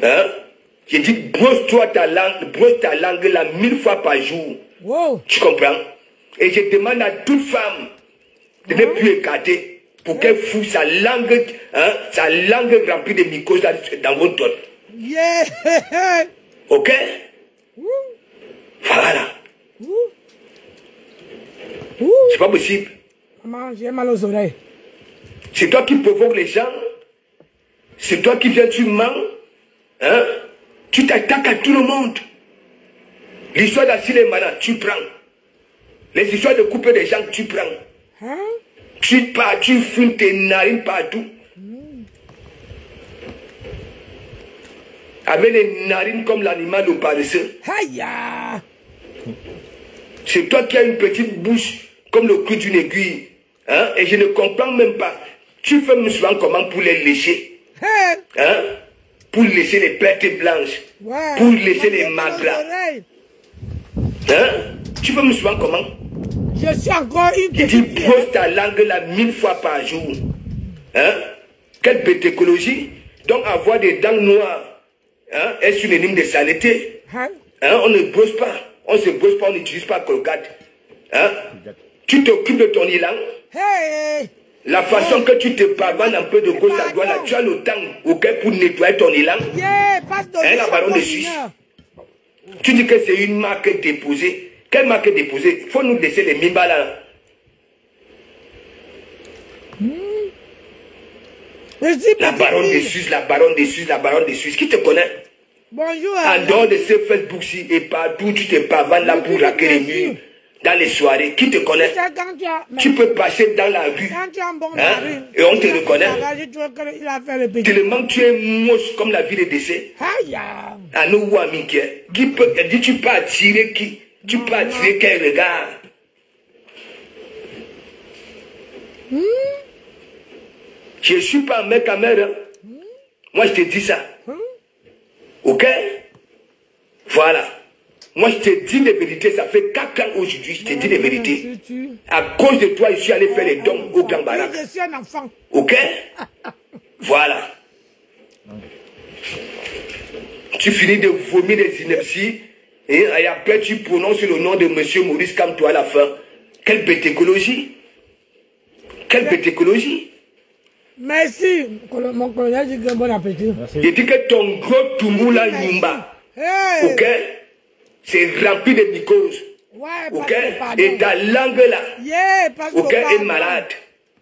Hein? J'ai dit, brosse-toi ta langue là 1000 fois par jour. Wow. Tu comprends? Et je demande à toute femme de ne plus écarter pour qu'elle fout sa langue remplie de mycoses dans votre tête. Yeah. Ok? Voilà. C'est pas possible. Maman, j'ai mal aux oreilles. C'est toi qui provoques les gens. C'est toi qui viens, tu mens. Hein? Tu t'attaques à tout le monde. L'histoire d'Assile et Mana, tu prends. Les histoires de couper des gens, tu prends. Hein? Tu pars, tu fumes tes narines partout. Avec les narines comme l'animal au paresseux. Aïe! C'est toi qui as une petite bouche comme le clou d'une aiguille. Hein? Et je ne comprends même pas. Tu fais souvent comment pour les lécher? Hein? Pour lécher les pertes blanches. Ouais. Pour lécher les magras. Hein? Tu fais souvent comment? Je suis encore une qui dit brosse ta langue là 1000 fois par jour. Hein? Quelle bête écologie. Donc avoir des dents noires, hein, est synonyme de saleté. Hein? On ne brosse pas. On ne se brosse pas, on n'utilise pas Colgate. Hein? Tu t'occupes de ton élan. Hey. La façon que tu te pavanes un peu de gauche à droite, là, tu as le temps, okay, pour nettoyer ton élan. Yeah, la baronne de Suisse. Tu dis que c'est une marque déposée. Quelle marque déposée? Il faut nous laisser les mimba là. La baronne de Suisse, la baronne de Suisse, la baronne de Suisse. Qui te connaît? Bonjour. En dehors de ces Facebook-ci et partout, tu te pavanes là pour raquer les murs. Dans les soirées, qui te connaît? Tu peux passer dans la rue, hein? Et on te reconnaît. Tellement tu es moche comme la vie de décès. À nous ou à Mickey. Qui peut, dit tu peux attirer qui? Tu peux attirer quel regard? Je ne suis pas un mec à mère. Moi je te dis ça. Ok? Voilà. Moi, je te dis les vérités, ça fait 4 ans aujourd'hui, je te dis les vérités. À cause de toi, je suis allé faire les dons au Grand Barak. Je suis un enfant. Ok? Voilà. Tu finis de vomir des inepties, et après tu prononces le nom de M. Maurice Kamto à la fin. Quelle bête écologie? Quelle bête écologie? Merci. Mon colonel dit que bon appétit. Je dis que ton gros Tumula Nyumba, ok? C'est rempli de mycoses. Ouais, ok? Et ta langue là, yeah, ok, est malade.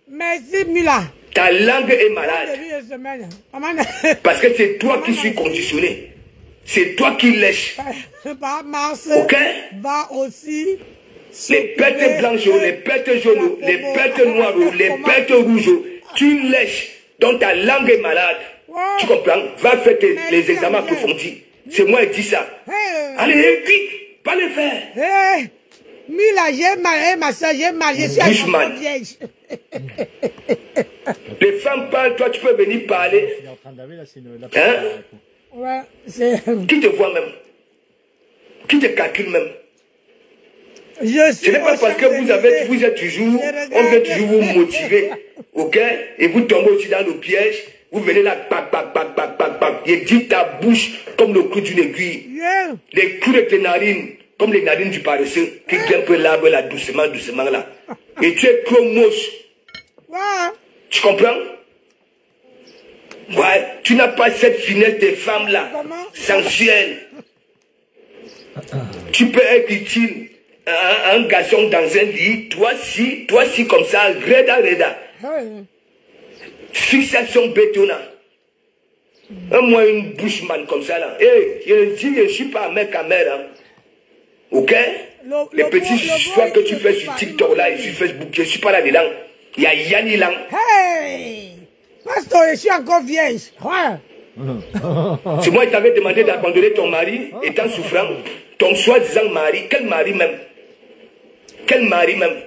Merci, Mila. Ta langue est malade. Parce que c'est toi qui suis conditionné. C'est toi qui lèches. Ok? Va aussi. Les pertes blanches, les pertes jaunes, les pertes noires, les pertes rouges, Tu lèches, donc ta langue est malade. Tu comprends? Va faire les examens approfondis. C'est moi qui dis ça. Allez, écris, pas le faire. Mila, j'ai marié ma soeur, j'ai marié, je suis encore vieille. Les femmes parlent, toi tu peux venir parler. Il est en train de laver là, c'est une... Hein? Ouais, c'est... Qui te voit même? Qui te calcule même? Ce n'est pas parce que vous êtes toujours, on veut toujours vous motiver, ok? Et vous tombez aussi dans le piège, vous venez là, et dit ta bouche comme le clou d'une aiguille. Les coups de tes narines, comme les narines du paresseux, qui grimpent là, doucement, doucement là. Et tu es moche. Tu comprends? Ouais, tu n'as pas cette finesse des femmes là, sensuelle. Tu peux être utile. Un garçon dans un lit, toi si comme ça, reda. Fixation bétonnant. Moi une bushman comme ça là. Je ne suis pas un mec à mère. Hein. Ok? Les petits choix que tu fais sur TikTok là et sur Facebook, je ne suis pas là-dedans. Il y a Yanni Lang. Hey! Pasteur, je suis encore vieille. C'est moi qui t'avais demandé d'abandonner ton mari étant souffrant. Ton soi-disant mari. Quel mari même? Quel mari même?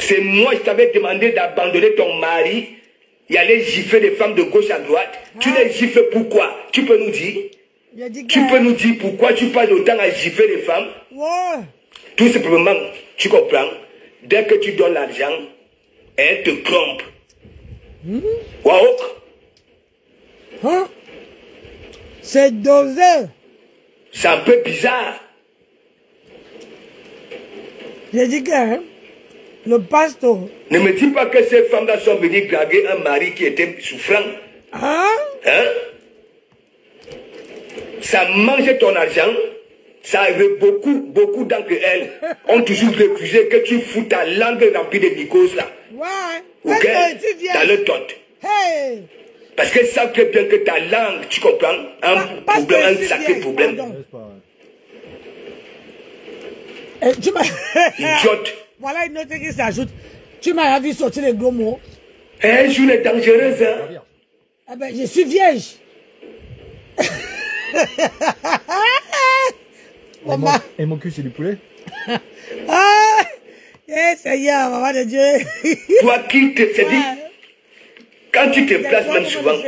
C'est moi qui t'avais demandé d'abandonner ton mari et aller gifler des femmes de gauche à droite. Tu les gifles pourquoi? Tu peux nous dire? Tu peux nous dire pourquoi tu passes autant à gifler les femmes? Tout simplement, tu comprends? Dès que tu donnes l'argent, elle te trompe. Wow. C'est dosé. C'est un peu bizarre. J'ai dit que le pasteur... Ne me dis pas que ces femmes-là sont venues draguer un mari qui était souffrant. Hein? Ça mange ton argent. Ça avait beaucoup d'entre elles ont toujours refusé que tu fous ta langue remplie de mycoses là. Ok? Dans le tot. Parce qu'elles savent très bien que ta langue, tu comprends, un problème, un sacré problème. Idiote. Voilà une autre qui s'ajoute. Tu m'as vu sortir les gros mots. Je est dangereuse. Hein? Eh ben, je suis vierge. Et mon cul, c'est du poulet? Seigneur, maman de Dieu. Toi qui te dis, quand tu te places même souvent,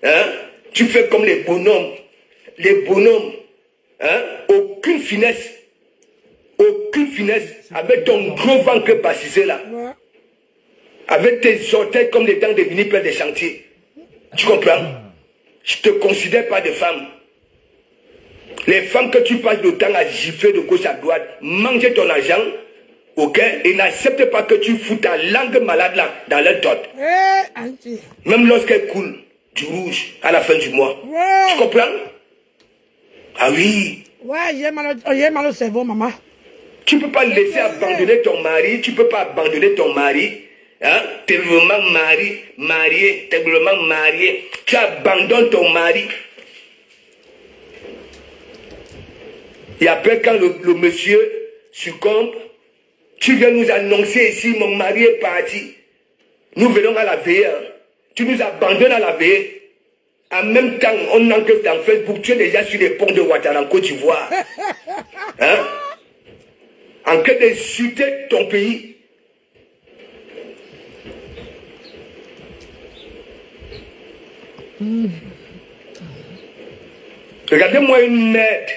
hein, tu fais comme les bonhommes. Les bonhommes, hein, aucune finesse, avec ton gros ventre baptisé là. Avec tes orteils comme les dents de mini-pères des chantiers. Tu comprends? Je ne te considère pas de femme. Les femmes que tu passes le temps à gifler de gauche à droite, manger ton argent, ok, et n'accepte pas que tu fous ta langue malade là, dans leur dot. Même lorsqu'elle coule du rouge à la fin du mois. Tu comprends? Ah oui. Ouais, j'ai mal au cerveau, maman. Tu ne peux pas laisser abandonner ton mari, tu ne peux pas abandonner ton mari. Hein? T'es vraiment marié, tu abandonnes ton mari. Et après, quand le monsieur succombe, tu viens nous annoncer ici, mon mari est parti. Nous venons à la veille. Hein? Tu nous abandonnes à la veille. En même temps, on enquête dans Facebook, tu es déjà sur les ponts de Ouattara en Côte d'Ivoire. Hein? En train d'insulter ton pays. Regardez-moi une merde.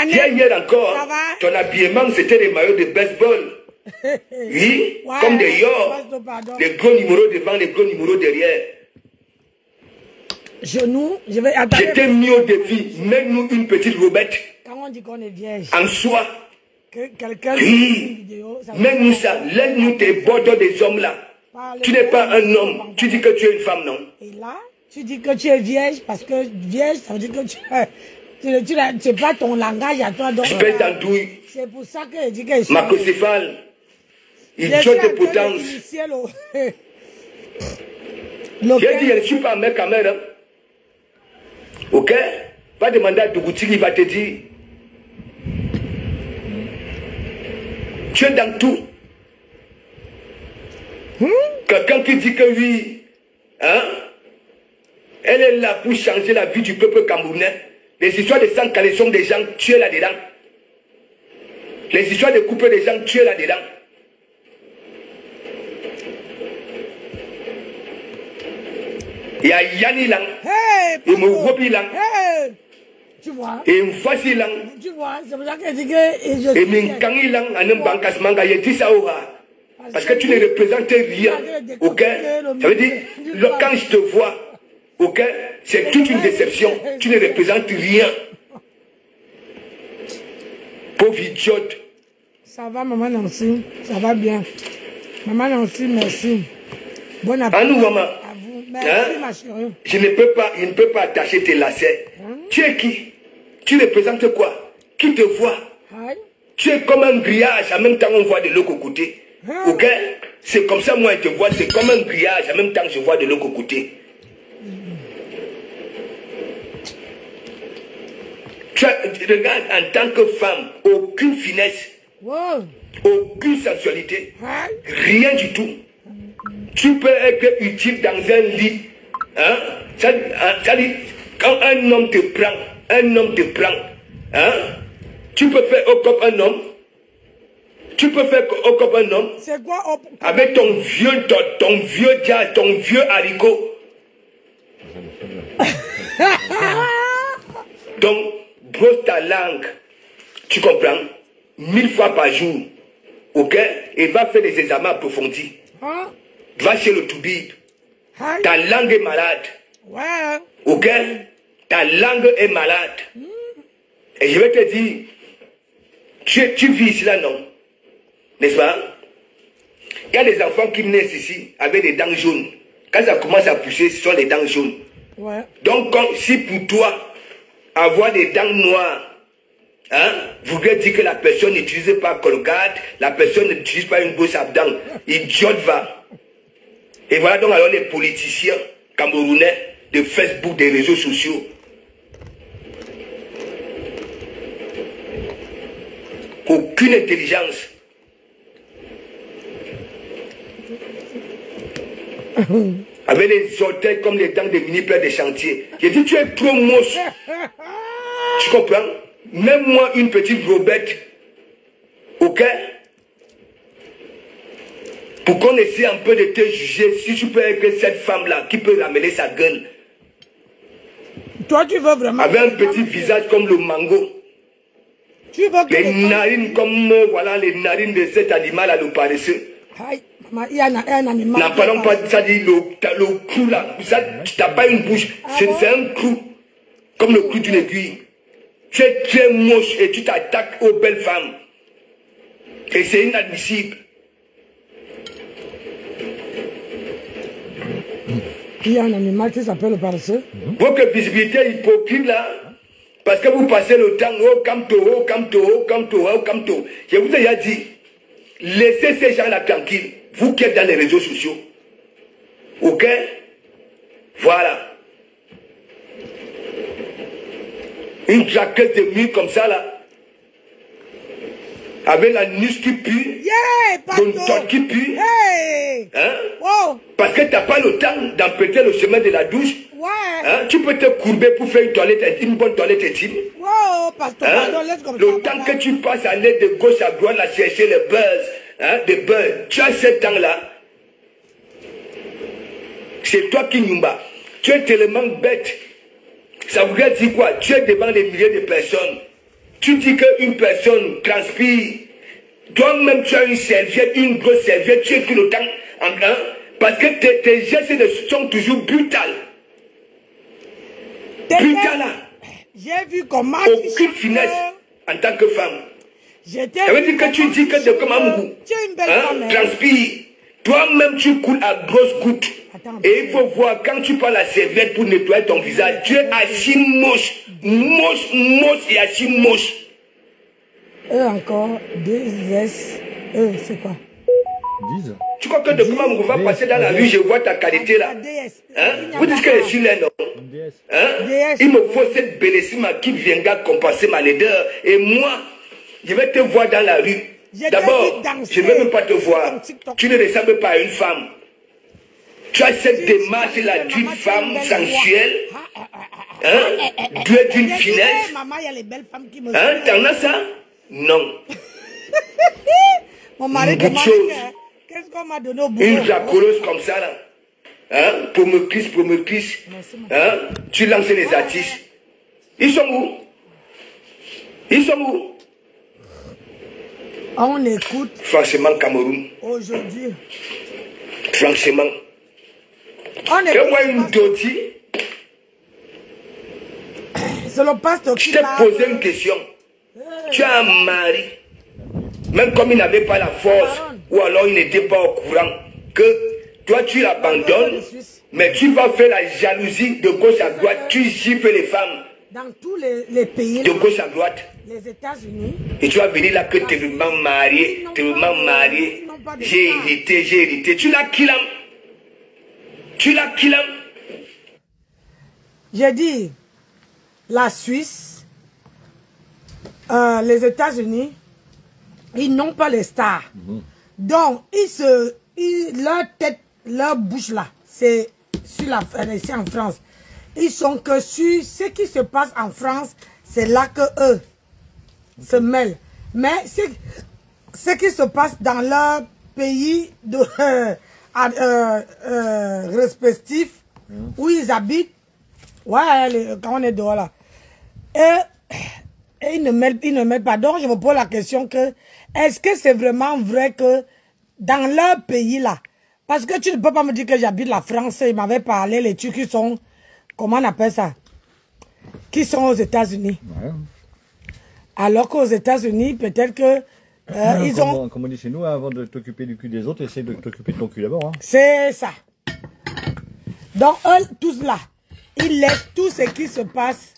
Hier encore, ton habillement c'était des maillots de baseball. Oui, ouais, comme des yor. Les gros numéros devant, les gros numéros derrière. Genou, je vais attendre. J'étais mis au défi, mets-nous une petite robette. Quand on dit qu'on est vierge. En soi. Que quelqu'un oui. Mets-nous ça, laisse-nous tes bordeaux des hommes là. Tu n'es pas un homme, tu dis que tu es une femme, non? Et là, tu dis que tu es vierge parce que vierge, ça veut dire que c'est pas ton langage à toi. Espèce d'andouille. C'est pour ça que je dis que... Macrocéphale. Idiot de potence. J'ai dit, je ne suis pas un mec à mère. Hein. Ok? Va demander à Tougouti, il va te dire. Tu es dans tout. Quelqu'un qui dit que oui, hein, elle est là pour changer la vie du peuple camerounais. Les histoires de sang calés sont des gens, tu es là-dedans. Les histoires de couper des gens, tu es là-dedans. Il y a Yanni Lang, et Mourobi Lang, tu vois, et Mfasi Lang, tu vois, c'est pour ça que je dis que... et Minkangi Lang, en un bankas manga, il dit ça aura. Parce que tu ne représentes rien, ok? Ça veut dire, quand je te vois, ok, c'est toute une déception. Tu ne représentes rien. Pauvre idiote. Ça va, maman Nancy, ça va bien. Maman Nancy, merci. Bon appétit. À nous, maman. À vous. Merci, ma chérie. Je ne peux pas attacher tes lacets. Tu es qui? Tu représentes quoi? Qui te voit? Tu es comme un grillage, en même temps on voit de l'autre côté. Ok? C'est comme ça, moi, je te vois, c'est comme un grillage, en même temps je vois de l'autre côté. Tu regardes, en tant que femme, aucune finesse, aucune sensualité, rien du tout. Tu peux être utile dans un lit. Hein? Ça dit, quand un homme te prend, hein? Tu peux faire au cop un homme. Tu peux faire au cop un homme. C'est quoi? Avec ton vieux jazz, ton vieux haricot. Donc, brosse ta langue. Tu comprends? 1000 fois par jour. Ok? Et va faire des examens approfondis. Va chez le toubib. Ta langue est malade. Ouais. Ok? Ta langue est malade. Et je vais te dire, tu vis ici là, non? N'est-ce pas? Il y a des enfants qui naissent ici avec des dents jaunes. Quand ça commence à pousser, ce sont les dents jaunes. Ouais. Donc, si pour toi, avoir des dents noires, hein, voudrait dire que la personne n'utilise pas Colgate, la personne n'utilise pas une brosse à dents. Idiote va. Et voilà donc alors les politiciens camerounais de Facebook, des réseaux sociaux. Aucune intelligence. Avec les orteils comme les dents des mini-plats des chantiers. J'ai dit, tu es trop moche. Tu comprends? Même moi, une petite robette. Ok? Pour qu'on essaie un peu de te juger, si tu peux être cette femme-là qui peut ramener sa gueule. Toi, tu veux vraiment... Avec un petit visage comme le mango. Tu veux que... Les narines comme, voilà, les narines de cet animal à le paresseux. Il y a un animal... N'en parlons pas, ça dit le clou là. Ça, tu n'as pas une bouche. C'est un clou. Comme le clou d'une aiguille. Tu es très moche et tu t'attaques aux belles femmes. Et c'est inadmissible. Il y a un animal qui s'appelle le paresseux. Votre visibilité hypocrite là, parce que vous passez le temps au camto, je vous ai déjà dit, laissez ces gens-là tranquilles, vous qui êtes dans les réseaux sociaux. Ok? Voilà. Une jaquette de mille comme ça là. Avec la nuque qui pue, le torse qui pue, hein? Wow. Parce que tu n'as pas le temps d'empêter le chemin de la douche. Hein? Tu peux te courber pour faire une bonne toilette intime. Wow, pasteur, hein? Le temps que tu passes à l'aide de gauche à droite à chercher le buzz, hein? Des buzz, tu as ce temps-là. C'est toi qui nous bats. Tu es tellement bête. Ça voudrait dire quoi? Tu es devant des milliers de personnes. Tu dis qu'une personne transpire. Toi-même, tu as une serviette, une grosse serviette. Tu es tout le temps en grand. Parce que tes gestes sont toujours brutales. Brutales. J'ai vu comment... Aucune finesse en tant que femme. Ça veut dire que tu dis que de comme un goût. Tu es une belle femme. Transpire. Toi-même, tu coules à grosses gouttes. Et il faut voir, quand tu prends la serviette pour nettoyer ton visage, tu es assis moche. Moche et assis moche. Encore, 2S. C'est quoi? 10. Tu crois que de comment on va passer dans la rue, je vois ta qualité là. Hein? Vous dites que je suis là, non? Hein? Il me faut cette bellissime qui viendra compenser ma laideur. Et moi, je vais te voir dans la rue. D'abord, je ne veux même pas te voir. Tu ne ressembles pas à une femme. Tu as cette démarche-là d'une femme sensuelle. Hein? Tu es d'une finesse. Hein? T'en as ça? Non. Mon mari beaucoup de choses. Qu'est-ce qu'on m'a donné au bout? Une racoleuse comme ça, là. Hein? Pour me kiss. Hein? Tu lances les artistes. Ils sont où? Ils sont où? On écoute. Franchement, Cameroun. Aujourd'hui. Franchement. On écoute. Et moi, une doti. C'est le pasteur qui Je t'ai posé une question. Tu as un mari. Même comme il n'avait pas la force, ou alors il n'était pas au courant, que toi tu l'abandonnes, mais tu vas faire la jalousie de gauche à droite, tu gifles les femmes. Dans tous les pays, de gauche à droite. Les États-Unis. Et tu vas venir là que tu es vraiment marié, j'ai hérité. Tu l'as killé. J'ai dit, la Suisse, les États-Unis, ils n'ont pas les stars. Donc, leur tête, leur bouche là, c'est ici en France. Ils sont que sur ce qui se passe en France, c'est là que eux se mêlent. Mais ce qui se passe dans leur pays respectif, où ils habitent, ouais, quand on est dehors là, et ils ne mêlent pas. Donc, je me pose la question que, est-ce que c'est vraiment vrai que dans leur pays là, parce que tu ne peux pas me dire que j'habite la France, ils m'avaient parlé, les Turcs qui sont, comment on appelle ça, qui sont aux États-Unis. Ouais. Alors qu'aux États-Unis, peut-être que ils ont... Comme on dit chez nous, avant de t'occuper du cul des autres, essaye de t'occuper de ton cul d'abord. Hein. C'est ça. Donc, eux, tous là, ils laissent tout ce qui se passe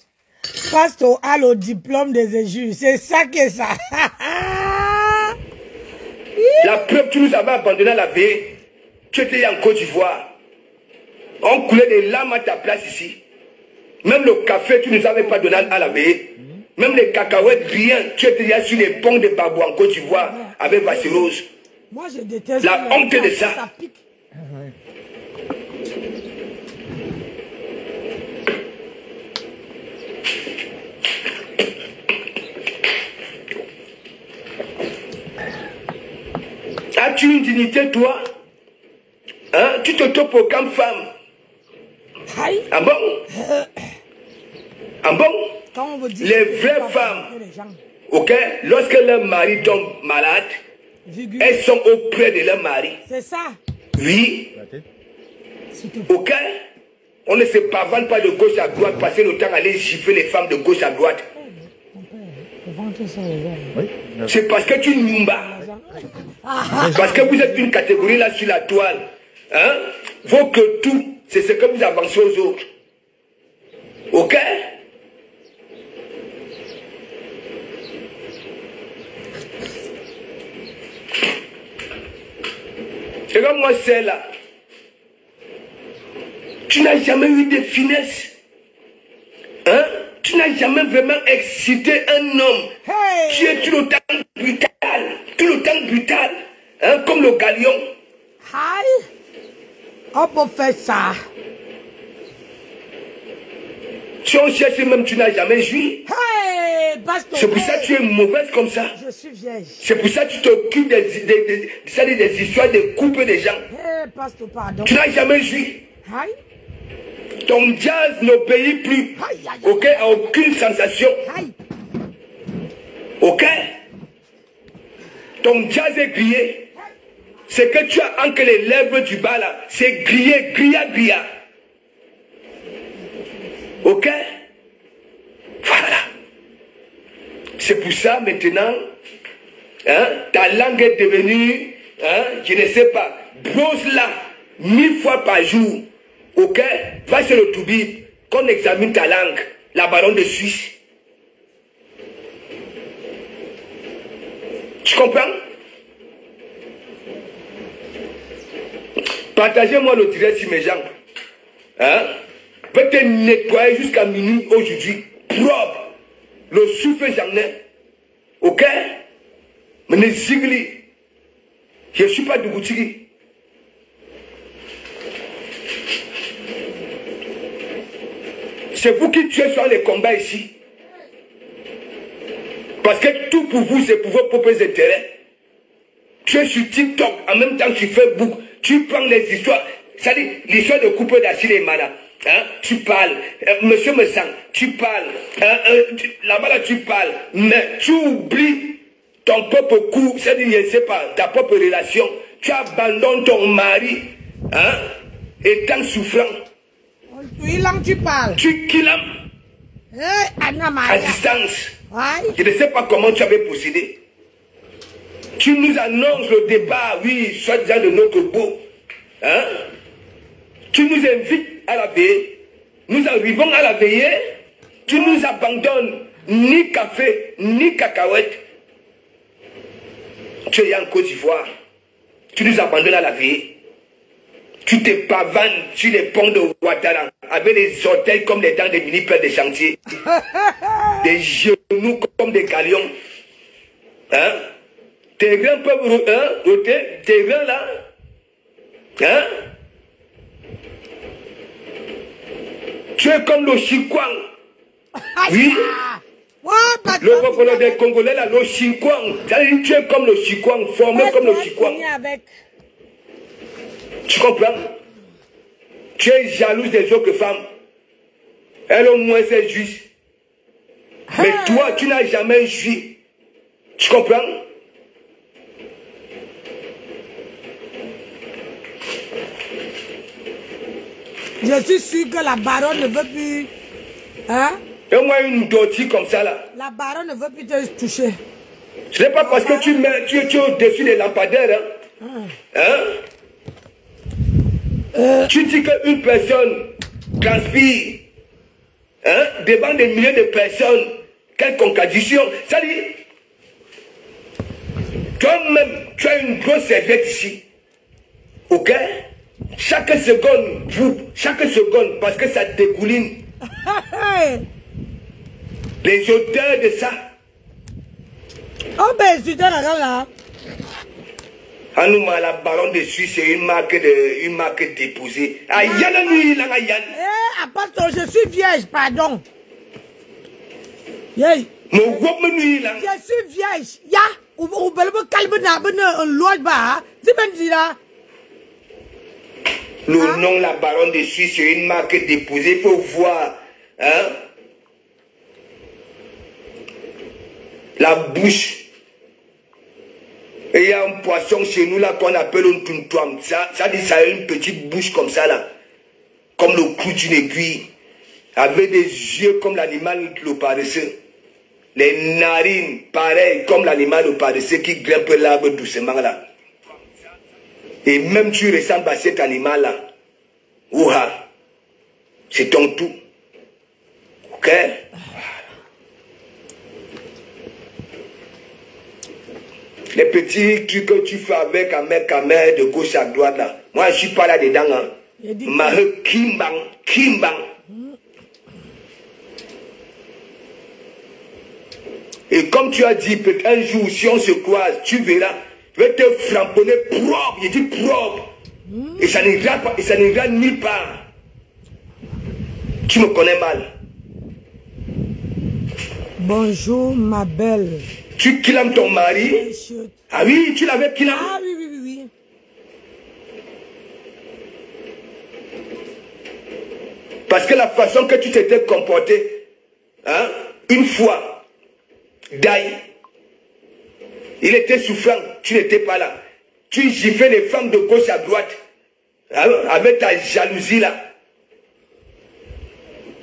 au diplôme des éjus. C'est ça qui est ça. La preuve, tu nous avais abandonné à la veille. Tu étais en Côte d'Ivoire. On coulait des larmes à ta place ici. Même le café, tu ne nous avais pas donné à la veille. Même les cacahuètes, rien. Tu étais déjà sur les ponts de Babou en Côte d'Ivoire avec Vassirose. Moi, je déteste la honte de ça. Ça pique. As-tu une dignité, toi? Hein? Tu te t'autoproclames femme. Aïe. Ah bon? Ah bon? Quand on vous dit les vraies femmes, ok, lorsque leur mari tombe malade, elles sont auprès de leur mari. C'est ça. Oui. Ok? On ne se pavane pas de gauche à droite, passer le temps à aller gifler les femmes de gauche à droite. C'est parce que tu n'umbas. Parce que vous êtes une catégorie là sur la toile. Hein? Vaut que tout, c'est ce que vous avancez aux autres. Ok? Regarde-moi celle-là. Tu n'as jamais eu de finesse. Hein? Tu n'as jamais vraiment excité un homme. Hey! Tu es tout le temps brutal. Hein? Comme le galion. Aïe! On peut faire ça. Si on cherche même, tu n'as jamais joui. Hey, c'est pour ça que tu es mauvaise comme ça. Je suis vieille. C'est pour ça que tu t'occupes des histoires de couper des gens. Hey, pasteur, pardon. Tu n'as jamais joui. Aïe. Ton jazz n'obéit plus. Aïe, aïe, ok, à aucune sensation. Aïe. Ok. Ton jazz est grillé. Ce que tu as entre les lèvres du bas là, c'est grillé, grilla. Ok? Voilà. C'est pour ça maintenant, hein, ta langue est devenue, hein, je ne sais pas, brosse-la 1000 fois par jour. Ok? Va sur le toubib, qu'on examine ta langue, la baronne de Suisse. Tu comprends? Partagez-moi le direct sur mes jambes. Hein? Je vais te nettoyer jusqu'à minuit aujourd'hui. Propre. Le souffle, j'en ai. Ok? Mais Zigli, je ne suis pas de Goutigi. C'est vous qui tuez sur les combats ici. Parce que tout pour vous, c'est pour vos propres intérêts. Tu es sur TikTok, en même temps sur Facebook, tu prends les histoires, c'est-à-dire l'histoire de couple d'Achille et Mana. Hein? Tu parles, Monsieur Messang, tu parles, là-bas là, tu parles, mais tu oublies ton propre coup, c'est-à-dire, je ne sais pas, ta propre relation. Tu abandonnes ton mari, hein, étant souffrant. Tu parles. Tu killam à distance. Je ne sais pas comment tu avais procédé. Tu nous annonces le départ, oui, soi-disant de notre beau. Hein? Tu nous invites à la veillée. Nous arrivons à la veillée. Tu nous abandonnes. Ni café, ni cacahuète. Tu es en Côte d'Ivoire. Tu nous abandonnes à la veillée. Tu te pavanes sur les ponts de Ouattara avec des orteils comme les dents des mini-pères de chantier. Des genoux comme des galions. Hein? Tes grands peuvent roter, tes grands là. Hein? Tu es comme le Chikwang. Oui. Le peuple des Congolais là, le Chikwang. Tu es comme le Chikwang, formé comme le Chikwang. Tu comprends? Tu es jalouse des autres femmes. Elle au moins c'est juste. Mais toi, tu n'as jamais joui. Tu comprends? Je suis sûr que la baronne ne veut plus. Hein? Et moi, une dottie comme ça là. La baronne ne veut plus te toucher. Ce n'est pas parce que tu es au-dessus des lampadaires. Hein? Tu dis qu'une personne transpire devant des milliers de personnes, quelle contradiction. Ça dit, toi-même, tu as une grosse serviette ici. Ok? Chaque seconde, parce que ça dégouline. Les odeurs de ça. Oh ben, tu t'en là. Anouma, la baronne de Suisse, c'est une marque déposée. Ah, Yann, lui, là, Yann. Eh, apôtre, je suis vierge, pardon. Yeah. Mon groupe, lui, là. Je suis vierge. Ya, ou belbe calme na bene un loi ba. Là. Le nom, la baronne de Suisse, c'est une marque déposée. Il faut voir, hein. La bouche. Et il y a un poisson chez nous là qu'on appelle un tuntouam. Ça dit ça a une petite bouche comme ça là. Comme le clou d'une aiguille. Avec des yeux comme l'animal le paresseux. Les narines pareilles comme l'animal le paresseux qui grimpe l'arbre doucement là. Et même tu ressembles à cet animal là. Ouha. C'est ton tout. Ok? Les petits trucs que tu fais avec un mec à main de gauche à droite là. Moi je suis pas là dedans. Hein. Mahe Kimbang. Et comme tu as dit, un jour si on se croise, tu verras, je vais te framponner propre. Il dit propre. Et ça n'ira nulle part. Tu me connais mal. Bonjour ma belle. Tu killam ton mari? Ah oui, tu l'avais killam? Ah oui. Parce que la façon que tu t'étais comporté, hein, une fois, Daï, il était souffrant, tu n'étais pas là. Tu giflais les femmes de gauche à droite, hein, avec ta jalousie là.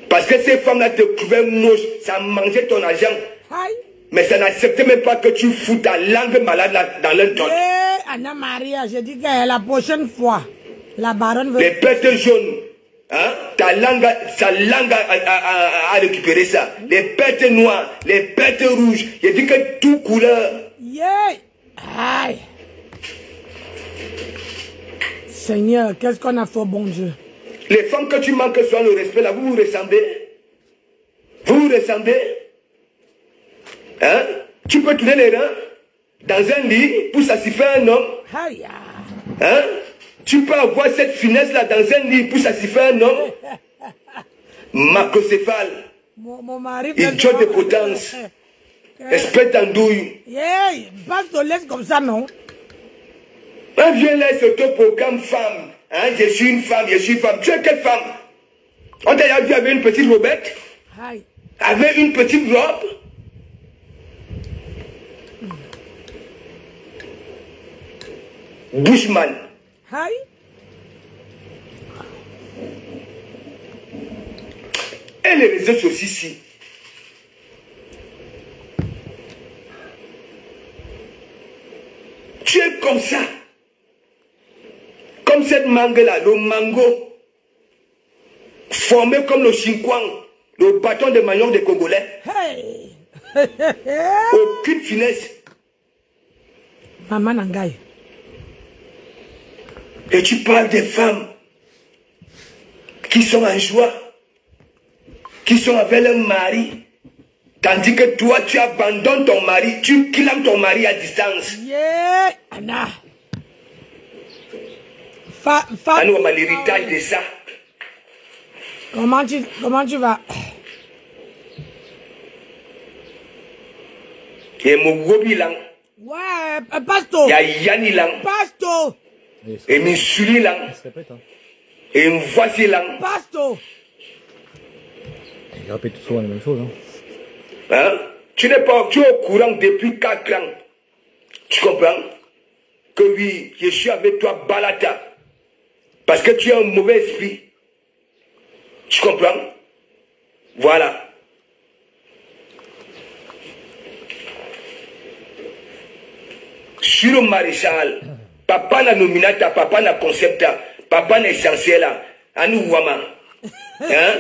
Parce que ces femmes-là te trouvaient moche, ça mangeait ton argent. Aïe. Mais ça n'acceptait même pas que tu fous ta langue malade là, dans leur don. Eh, Anna Maria, je dis que la prochaine fois, la baronne veut... Les pertes jaunes, hein, sa langue a récupéré ça. Les pertes noires, les pertes rouges, je dis que tout couleur. Yeah. Aïe. Seigneur, qu'est-ce qu'on a fait, bon Dieu? Les femmes que tu manques sur le respect là, vous vous ressemblez? Vous vous ressemblez? Hein? Tu peux tourner les reins? dans un lit pour satisfaire un homme. Hein? Tu peux avoir cette finesse-là dans un lit pour satisfaire un homme. Macrocéphale. Mon mari. Idiot de potence. Espèce d'andouille. Pas te laisse comme ça, non? On vient là, ce programme femme. Hein? Je suis une femme, je suis une femme. Tu es quelle femme? On t'a déjà vu avec une petite robette? Avec une petite robe? Bushman. Et les réseaux sociaux ici. Tu es comme ça. Comme cette mangue-là, le mango. Formé comme le chinkwang, le bâton de manioc des Congolais. Aucune finesse. Maman Nangaï. Et tu parles des femmes qui sont en joie, qui sont avec leur mari, tandis que toi, tu abandonnes ton mari, tu clames ton mari à distance. Anna. Nous avons l'héritage de ça. Comment tu vas? Et mon gros bilan. Ouais, Pasto. Il y a Yanni Lang. Pasto. Et Missuli Lang. Et Voici Lang. Pasto. Il répète souvent la même chose. Hein? Tu n'es pas au courant depuis 4 ans. Tu comprends? Que oui, je suis avec toi, Balata. Parce que tu as un mauvais esprit. Tu comprends? Voilà. Sur le maréchal, papa na nominata, papa na concepta, papa na essentiel, à nous wama. Hein?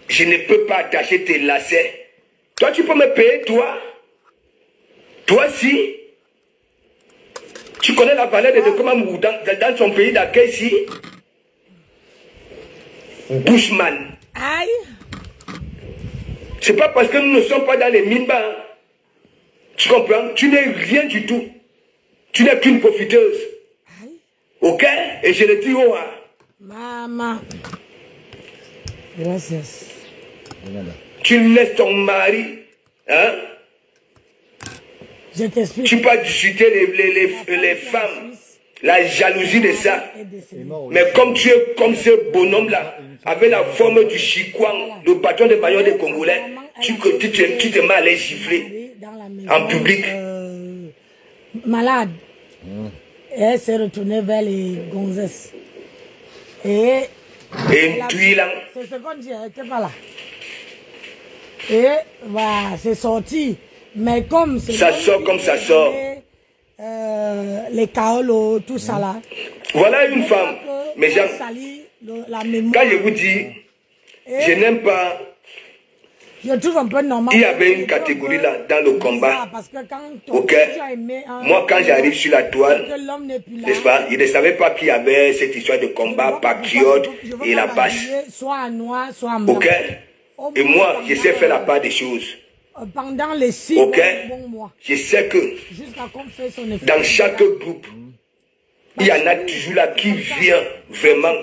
Je ne peux pas attacher tes lacets. Toi, tu peux me payer, toi? Toi, si? Tu connais la valeur de comment dans son pays d'accueil, si? Bushman. Aïe. C'est pas parce que nous ne sommes pas dans les mines bas. Hein. Tu comprends? Tu n'es rien du tout. Tu n'es qu'une profiteuse. Aïe. Ok? Et je le dis haut. Hein. Maman. Gracias. Tu laisses ton mari. Hein? Je t'explique. Tu peux discuter les femmes. La jalousie de ça. Mais comme tu es comme ce bonhomme-là, avec la forme du chikwang, le bâton de baillon des Congolais, tu te mets à les gifler en public. Malade. Et elle s'est retournée vers les gonzesses. Et tu là. C'est ce qu'on dit, elle n'était pas là. Et voilà, c'est sorti. Mais comme ça sort comme ça sort. Les kaolos, tout ça là. Voilà une femme. Mais quand je vous dis, je n'aime pas. Je trouve un peu normal. Il y avait une catégorie là dans le combat. Parce que ok. Moi, quand j'arrive sur la toile, n'est-ce pas, je ne savais pas qu'il y avait cette histoire de combat, patriote et la basse. Soit noir, soit blanc. Ok. Et moi, je sais faire la part des choses. Pendant les 6 bons mois. Je sais que dans chaque groupe, il y en a toujours là qui vient vraiment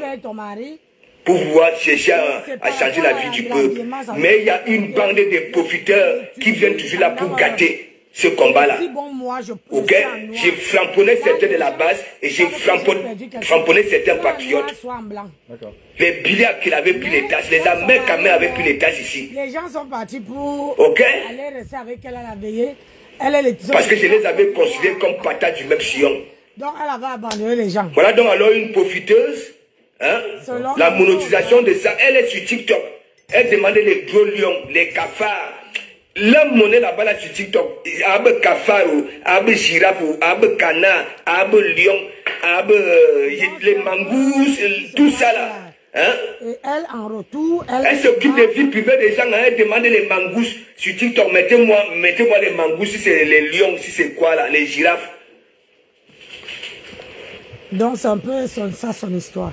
pour pouvoir chercher à changer la vie du peuple. Mais il y a une bande de profiteurs qui viennent toujours là pour gâter ce combat-là. Ok? J'ai framponné certains de la base et j'ai framponné certains patriotes. Les billets qu'il avait pris les tasses, les Américains avaient pris les tasses ici. Les gens sont partis pour aller rester avec elle à la veillée. Parce que je les avais considérés comme patates du même sillon. Donc elle avait abandonné les gens. Voilà donc alors une profiteuse. Hein? La monétisation de ça, elle est sur TikTok. Elle demandait les gros lions, les cafards. La monnaie là-bas là sur TikTok, abe cafard, abe girafe, abe canard, abe lion, abe les mangous, tout ça là. Hein? Et elle en retour, elle s'occupe des vies privées des gens. Elle demande les mangousses sur TikTok. Mettez-moi les mangousses, si c'est les lions, si c'est quoi là, les girafes. Donc c'est un peu ça son histoire.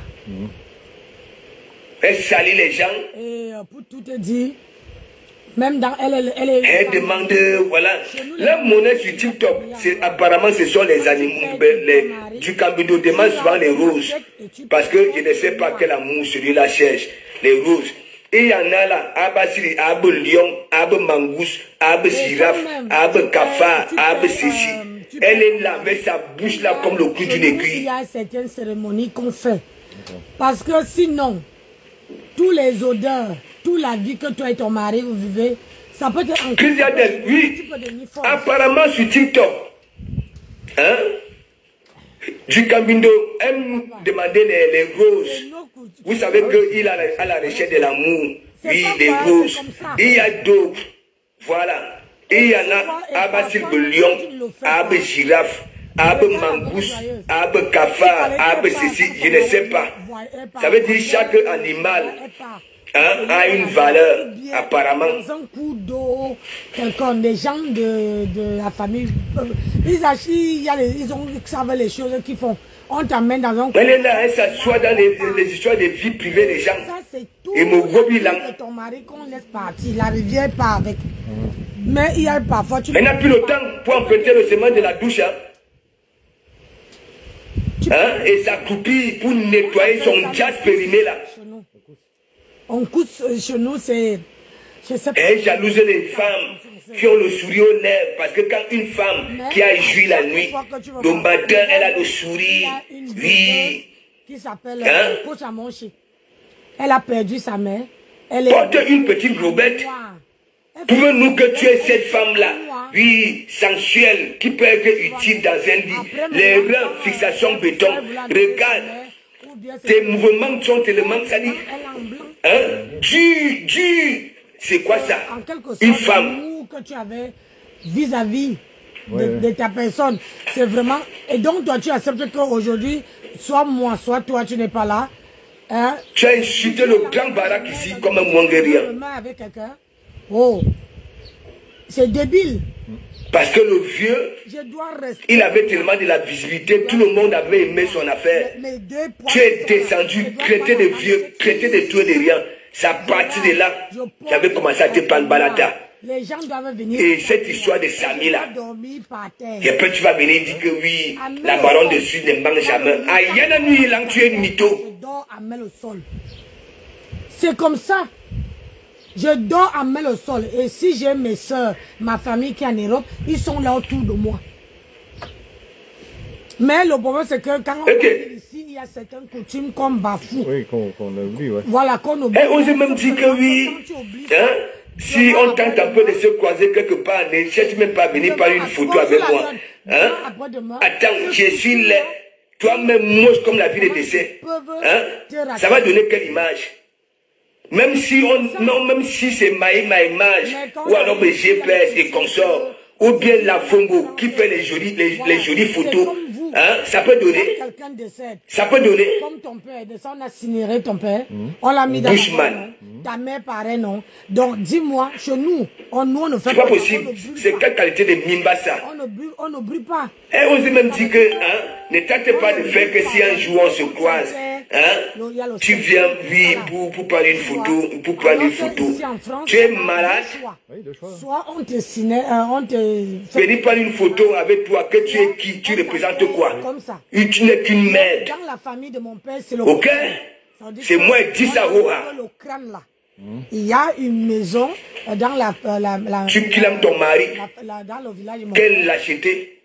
Elle salit les gens. Et pour tout te dire, Même dans Elle demande, voilà. La monnaie sur TikTok, apparemment ce sont les animaux, du Cambido demande souvent les roses. Parce que je ne sais pas quel amour celui-là cherche, les roses. Et il y en a là, Abasiri, Abe Lion, Abe Mangousse, Abe Girafe, Abe Cafard, Abe Céci. Elle est là avec sa bouche là comme le clou d'une aiguille. Il y a certaines cérémonies qu'on fait. Parce que sinon, tous les odeurs, toute la vie que toi et ton mari vous vivez, ça peut être Christian, oui, apparemment sur TikTok, hein, du Cambindo aime demander les roses. Vous savez qu'il a à la recherche de l'amour. Oui, les roses. Il y a d'autres. Voilà. Et il y en a Abasil de Lion, Abe Girafe, Abe Mangousse, Abe Cafard, Abe Céci, je ne sais pas. Ça veut dire chaque animal a une valeur, apparemment. Dans un coup d'eau, quelqu'un, des gens de la famille, ils savent les choses qu'ils font. On t'amène dans un coup. Elle est là, elle s'assoit dans les histoires de vie privée des gens. Ça, c'est tout. Et mon gros bilan. Ton mari qu'on laisse partir, la rivière part avec. Mais il y a parfois... Elle n'a plus le temps pour emprunter le chemin de la douche. Hein? Et sa coupille pour nettoyer son jazz périmé là. On couche chez nous, c'est... Elle jalouse les femmes qui ont le sourire aux lèvres. Parce que quand une femme qui a joui la nuit, le matin, elle a le sourire. Oui. Qui s'appelle Coach Amonchi. Elle a perdu sa mère. Porte une petite robette. Pouvez-nous que tu es cette femme-là, oui, sensuelle, qui peut être utile dans un lit. Les reins, fixation béton. Regarde, tes mouvements sont tellement salis. Hein? C'est quoi ça? Une femme. Que tu avais vis-à-vis de ta personne. C'est vraiment... Et donc, toi, tu acceptes qu'aujourd'hui, soit moi, soit toi, tu n'es pas là. Hein? Tu as insulté le grand baraque ici comme un Mwanguérien. Avec quelqu'un. Oh, c'est débile. Parce que le vieux, il avait tellement de la visibilité, tout le monde avait aimé son affaire. Tu es descendu, traité de vieux, traité de tout et de rien. Ça partit de là, j'avais commencé à te prendre balada. Les gens doivent venir. Et cette histoire de Samy là, et après tu vas venir dire que oui, la baronne de Sud ne mange jamais. Ah, il y a une nuit là, tu es mytho. Je dors à main au sol. C'est comme ça. Je dors à main au sol. Et si j'ai mes soeurs, ma famille qui est en Europe, ils sont là autour de moi. Mais le problème, c'est que quand on est ici, il y a certaines coutumes qu'on bafoue. Oui, qu'on oublie, ouais. Voilà, qu'on oublie. Et on s'est même dit que oui, hein, si on tente un peu de se croiser quelque part, ne cherche même pas à venir par une photo avec moi. Hein? Attends, je suis laid. Toi-même moche comme la vie de décès. Hein? Ça va donner quelle image? Même si même si c'est ma image, ou alors mes GPS et consorts, ou bien la Fongo qui fait les jolies photos, hein, ça peut donner. Ça peut donner. Comme ton père, on a incinéré ton père, on l'a mis dans ta mère pareil, non. Donc dis-moi, chez nous, on ne fait pas. C'est pas possible. C'est quelle qualité de mimba ça? On ne brûle pas. Et on s'est même dit que, hein, ne tente pas de faire que si un jour on se croise, hein, tu viens vivre pour prendre une photo, pour prendre une photo. Tu es malade. Soit on te signe, on te... Venir prendre une photo avec toi, que tu es qui, tu représentes quoi? Comme ça. Tu n'es qu'une merde. Dans la famille de mon père, c'est le ok? C'est moi qui dis ça, le crâne là. Il y a une maison dans la tu kilmes ton mari. Dans le village. Qu'elle l'a acheté.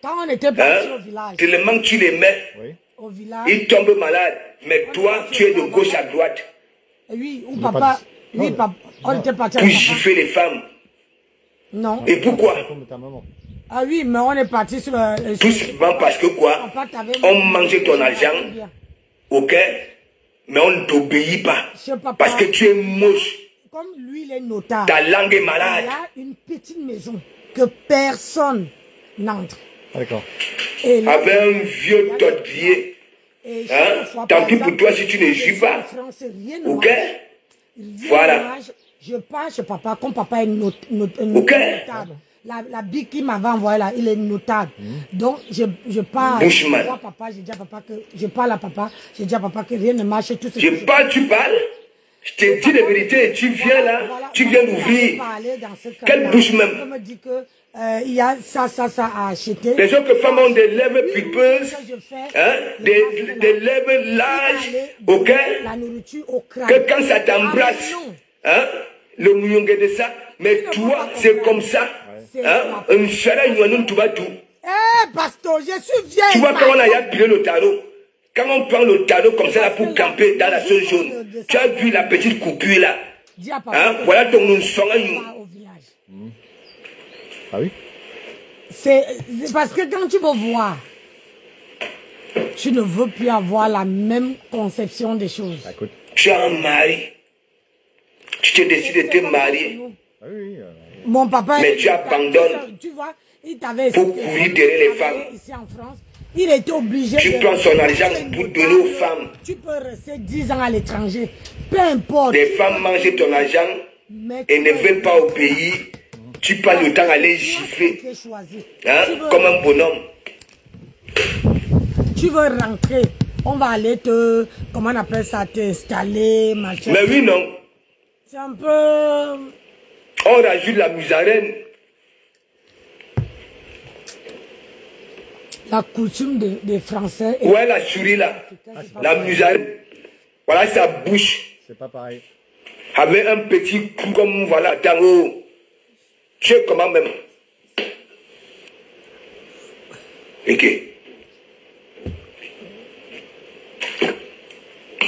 Quand on était parti au village. Tellement tu les mets. Oui. Au village. Il tombe malade. Mais toi, tu es de gauche à droite. Oui, ou papa. Oui, papa. On était parti. Pour gifler les femmes. Non. Et pourquoi? Ah oui, mais on est parti sur le... Tout simplement parce que quoi? On mangeait ton argent. Ok? Mais on ne t'obéit pas. Parce que tu es moche. Comme lui, il est notable. Ta langue est malade. Il a une petite maison que personne n'entre. D'accord. Avec un vieux tortillé. Hein? Tant pis pour toi si tu ne jouis pas. Ok? Voilà. Je pars chez papa, comme papa est notable. La bille qui m'avait envoyé là, il est notable. Donc, je pars. Bushman. Papa, j'ai dit à papa que je parle à papa. J'ai dit à papa que rien ne marche. Tout ce tu parles? Je te dis la vérité, tu viens là, tu viens d'ouvrir. Quelle bouche même. On me dit que il y a ça à acheter. Les autres femmes ont des lèvres pulpeuses, hein, des lèvres larges, ok? La nourriture au crâne. Que quand ça t'embrasse, hein, le mouillongue de ça, mais toi, c'est comme ça. Hein, un chala, tu vas tout. Eh, pasteur, je suis vieille. Tu vois, quand on a appuyé le tarot, quand on prend le tarot comme ça là pour camper dans la sauce jaune, tu as vu la petite coupure là. Hein, voilà ton nom. Ah oui? C'est parce que quand tu veux voir, tu ne veux plus avoir la même conception des choses. Bah, écoute. Tu as un mari. Tu te décides de te marier. Ah oui, Mon papa, mais tu abandonnes. Tu vois, il t'avait pour courir derrière les femmes. Ici en France, il était obligé. Tu prends son argent pour donner aux femmes. Tu peux rester 10 ans à l'étranger. Peu importe. Les femmes mangent ton argent et ne viennent pas au pays. Tu passes le temps à les gifler. Hein, comme un bonhomme. Tu veux rentrer. On va aller te... Comment on appelle ça? T'installer, machin. Mais oui, non. C'est un peu... On rajoute la musarène. La coutume des Français. Ouais, la souris là. La musarène. Voilà sa bouche. C'est pas pareil. Avec un petit coup comme voilà, dans haut. Tu sais comment même. Ok.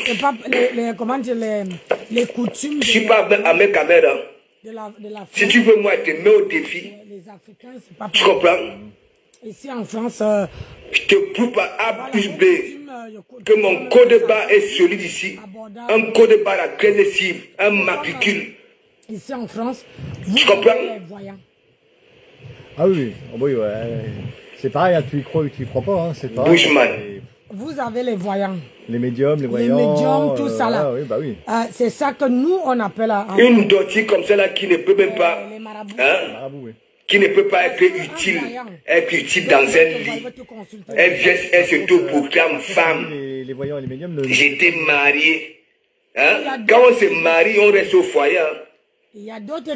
C'est pas comment dire, les coutumes. Je suis pas à mes caméras. De la si tu veux, moi, te mets au défi. Les Africains, c'est pas pareil. Tu comprends? Ici en France. Je te prouve par A plus B que mon code barre est solide ici. Un code barre à 15 cibles, un matricule. Ici en France, tu comprends? Ah oui, oh oui, ouais. C'est pareil, hein, tu y crois ou tu y crois pas, hein, c'est pareil. Bushman. Vous avez les voyants. Les médiums, les voyants. Les médiums, tout ça là. Oui, bah oui. C'est ça que nous, on appelle... Une dottie comme ça là qui ne peut même pas... Les marabouts. Hein, Marabout, oui. qui ne peut pas être utile dans un lit. Elle vient, elle se proclame femme. Les voyants et les médiums... J'étais marié. Hein? Quand on se marie, on reste au foyer.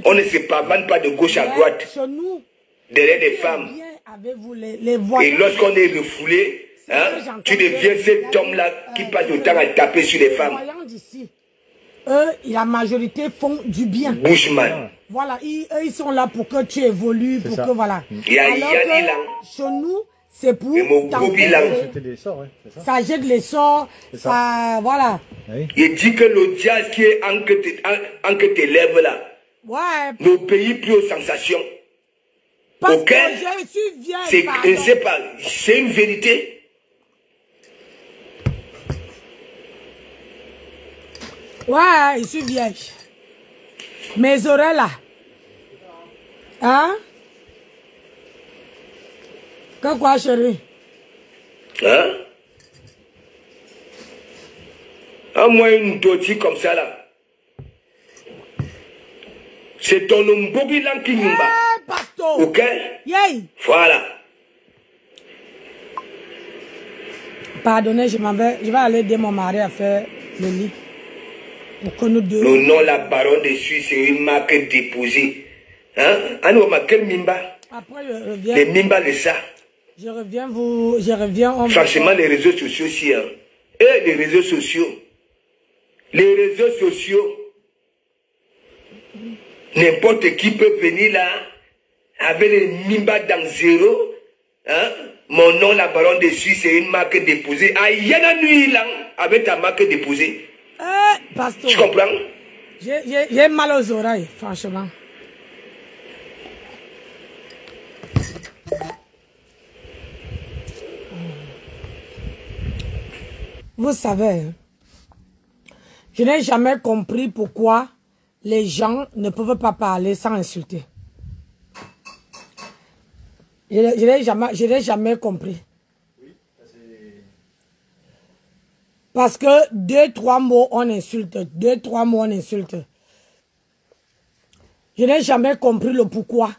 On ne se pavane pas de gauche à droite. Derrière les femmes. Et lorsqu'on est refoulé, hein, tu deviens cet homme-là qui passe le temps à taper sur les femmes. Eux, la majorité font du bien. Bushman. Voilà, ils sont là pour que tu évolues, pour que voilà. Alors que chez nous, c'est pour ça jette les sorts, ça voilà. Il dit que le jazz qui est entre tes lèvres là, ouais, nos pays plus aux sensations. Parce ok, que je suis vieille. Je ne sais pas, c'est une vérité. Ouais, je suis vieille. Mes oreilles là. Hein? Que quoi, chérie? Hein? À moi, une dottie comme ça là. C'est ton umbogilan qui nous bat. Pasteur. Ok? Yay. Voilà. Pardonnez, je vais aller aider mon mari à faire le lit. Pour que nous deux... Le nom, la baronne de Suisse, c'est une marque déposée. Hein? Anouama, quel mimba? Après, je reviens. Les mimba de ça. Je reviens. Franchement, les réseaux sociaux aussi. Hein? Et les réseaux sociaux. Les réseaux sociaux. N'importe qui peut venir là, avec les mimba dans zéro. Hein? Mon nom, la baronne de Suisse, c'est une marque déposée. Ah, il y a une nuit là, avec ta marque déposée. Pasteur. Tu comprends? J'ai mal aux oreilles, franchement. Vous savez, je n'ai jamais compris pourquoi les gens ne peuvent pas parler sans insulter. Je n'ai jamais compris. Parce que 2-3 mots on insulte, 2-3 mots on insulte. Je n'ai jamais compris le pourquoi.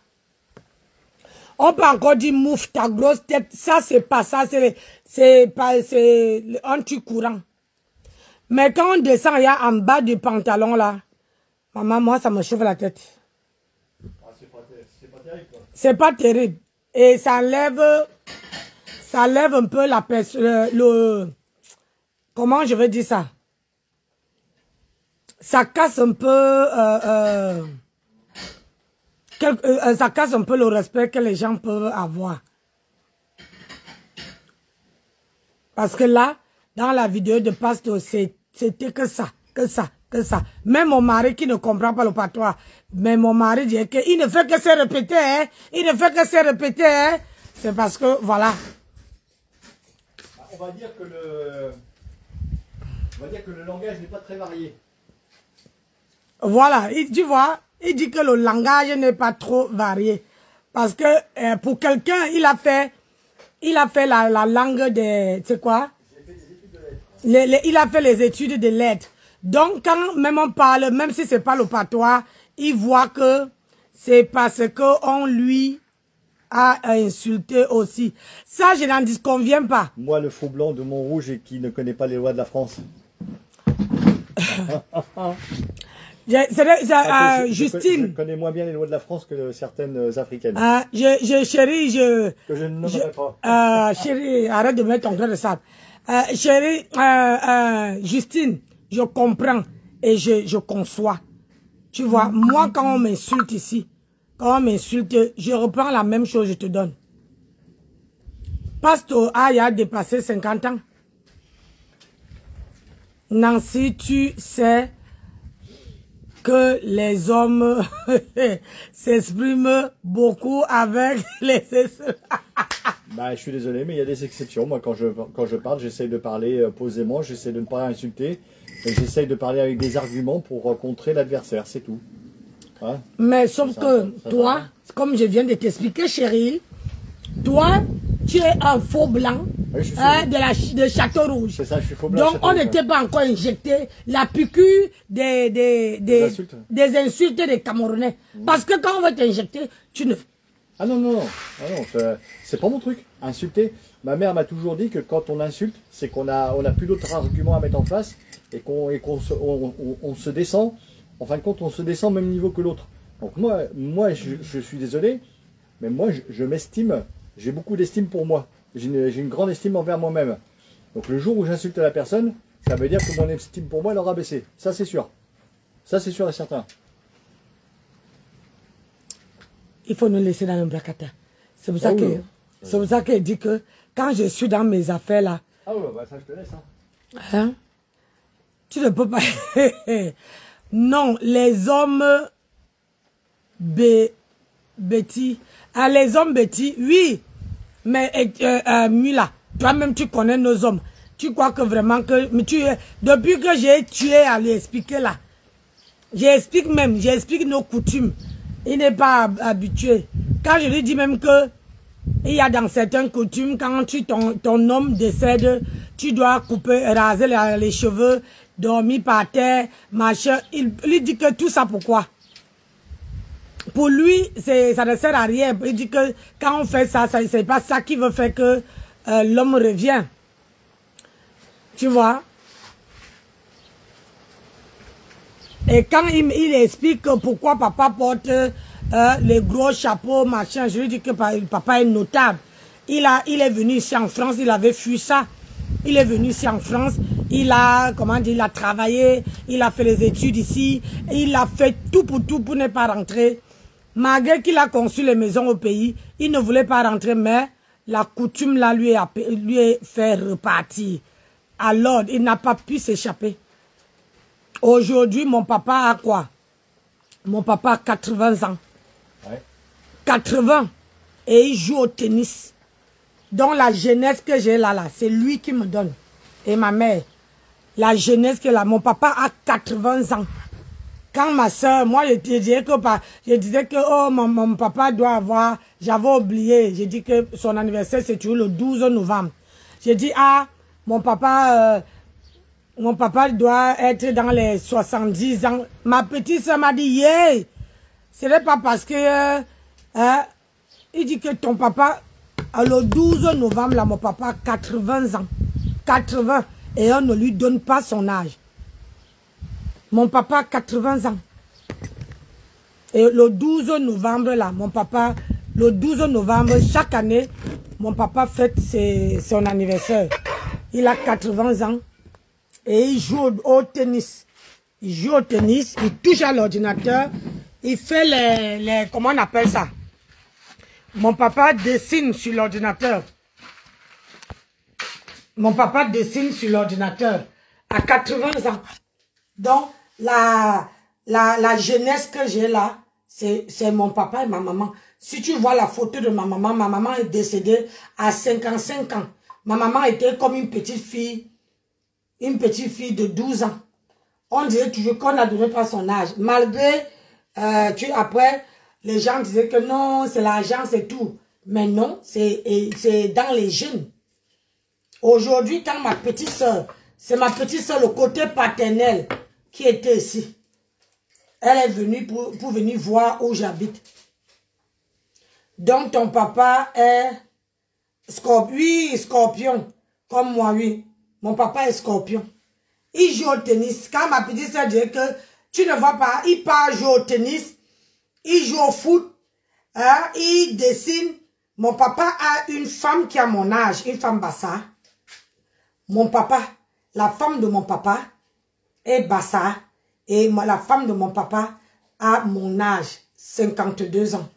On peut encore dire mouf, ta grosse tête, ça c'est pas ça, c'est anti-courant. Mais quand on descend, il y a en bas du pantalon là. Maman, moi, ça me chauffe la tête. Ah, c'est pas terrible, quoi. C'est pas terrible. Et ça lève un peu la personne, comment je veux dire ça? Ça casse un peu, ça casse un peu le respect que les gens peuvent avoir. Parce que là, dans la vidéo de Pasteur, c'était que ça. Même mon mari qui ne comprend pas le patois, mais mon mari dit qu'il ne fait que se répéter, hein. Il ne fait que se répéter, hein. C'est parce que, voilà. On va dire que le langage n'est pas très varié. Voilà, tu vois, il dit que le langage n'est pas trop varié. Parce que pour quelqu'un, il a fait la langue des... C'est quoi? J'ai fait des études de lettres. Il a fait les études de lettres. Donc, quand même on parle, même si c'est pas le patois, il voit que c'est parce qu'on lui a insulté aussi. Ça, je n'en disconviens pas. Moi, le faux blanc de Montrouge et qui ne connaît pas les lois de la France. Justine. Je connais moins bien les lois de la France que certaines africaines. Chérie, que je ne nommerai pas. Chérie, arrête de mettre ton grain de sable. Chérie, Justine, je comprends et je conçois. Tu vois, moi, quand on m'insulte ici, quand on m'insulte, je reprends la même chose, je te donne. Pasteur a dépassé 50 ans. Nancy, tu sais que les hommes s'expriment beaucoup avec les... Bah, je suis désolé, mais il y a des exceptions. Moi, quand je parle, j'essaye de parler posément, j'essaie de ne pas insulter, et j'essaye de parler avec des arguments pour contrer l'adversaire, c'est tout. Hein? Mais sauf que toi, comme je viens de t'expliquer, chérie, toi, tu es un faux blanc, oui, de Château Rouge. C'est ça, je suis faux blanc. Donc, on n'était pas encore injecté la piqûre des insultes des Camerounais. Parce que quand on va t'injecter, tu ne... Ah non, c'est pas mon truc. Insulter. Ma mère m'a toujours dit que quand on insulte, c'est qu'on a plus d'autres arguments à mettre en face et qu'on se descend. En fin de compte, on se descend au même niveau que l'autre. Donc moi je suis désolé, mais moi je m'estime, j'ai beaucoup d'estime pour moi. J'ai une grande estime envers moi-même. Donc le jour où j'insulte la personne, ça veut dire que mon estime pour moi elle aura baissé. Ça c'est sûr. Ça c'est sûr et certain. Il faut nous laisser dans le bracata. C'est pour ça c'est pour ça qu'elle dit que quand je suis dans mes affaires là. Ah ouais, bah ça je te laisse. Hein? Tu ne peux pas. Non, les hommes bêtis. Ah, les hommes bêtis, oui. Mais Mula, toi-même tu connais nos hommes. Tu crois que vraiment que... Mais depuis que j'ai tué à lui expliquer là, j'explique nos coutumes. Il n'est pas habitué. Quand je lui dis même que il y a dans certaines coutumes, quand ton homme décède, tu dois couper, raser les cheveux, dormir par terre, machin. Il lui dit que tout ça pourquoi? Pour lui, ça ne sert à rien. Il dit que quand on fait ça, c'est pas ça qui veut faire que l'homme revient. Tu vois? Et quand il explique pourquoi papa porte les gros chapeaux, machin, je lui dis que papa est notable. Il est venu ici en France, il avait fui ça. Il est venu ici en France, il a travaillé, il a fait les études ici, il a fait tout pour ne pas rentrer. Malgré qu'il a conçu les maisons au pays, il ne voulait pas rentrer, mais la coutume là lui est fait repartir. Alors, il n'a pas pu s'échapper. Aujourd'hui, mon papa a quoi? Mon papa a 80 ans. Ouais. 80. Et il joue au tennis. Donc la jeunesse que j'ai là, c'est lui qui me donne. Et ma mère. La jeunesse que là, mon papa a 80 ans. Quand ma soeur, moi je disais que oh, mon papa doit avoir, j'avais oublié. J'ai dit que son anniversaire c'est toujours le 12 novembre. J'ai dit, ah, mon papa doit être dans les 70 ans. Ma petite soeur m'a dit, yeah, ce n'est pas parce que, il dit que ton papa, le 12 novembre, là, mon papa a 80 ans. 80. Et on ne lui donne pas son âge. Mon papa a 80 ans. Et le 12 novembre, là, mon papa, le 12 novembre, chaque année, mon papa fête son anniversaire. Il a 80 ans et il joue au tennis. Il joue au tennis, il touche à l'ordinateur, il fait les... Comment on appelle ça? Mon papa dessine sur l'ordinateur. Mon papa dessine sur l'ordinateur à 80 ans. Donc, la jeunesse que j'ai là, c'est mon papa et ma maman. Si tu vois la photo de ma maman est décédée à 55 ans. Ma maman était comme une petite fille de 12 ans. On dirait toujours qu'on n'a donné pas son âge. Malgré, après, les gens disaient que non, c'est l'argent, c'est tout. Mais non, c'est dans les gènes. Aujourd'hui, quand ma petite soeur, c'est ma petite soeur, le côté paternel, qui était ici. Elle est venue pour venir voir où j'habite. Donc, ton papa est scorpion, comme moi, oui. Mon papa est scorpion. Il joue au tennis. Quand ma petite soeur dit que tu ne vas pas, il part jouer au tennis, il joue au foot, hein, il dessine. Mon papa a une femme qui a mon âge, une femme bassa. Mon papa, la femme de mon papa est bassa. Et la femme de mon papa a mon âge, 52 ans.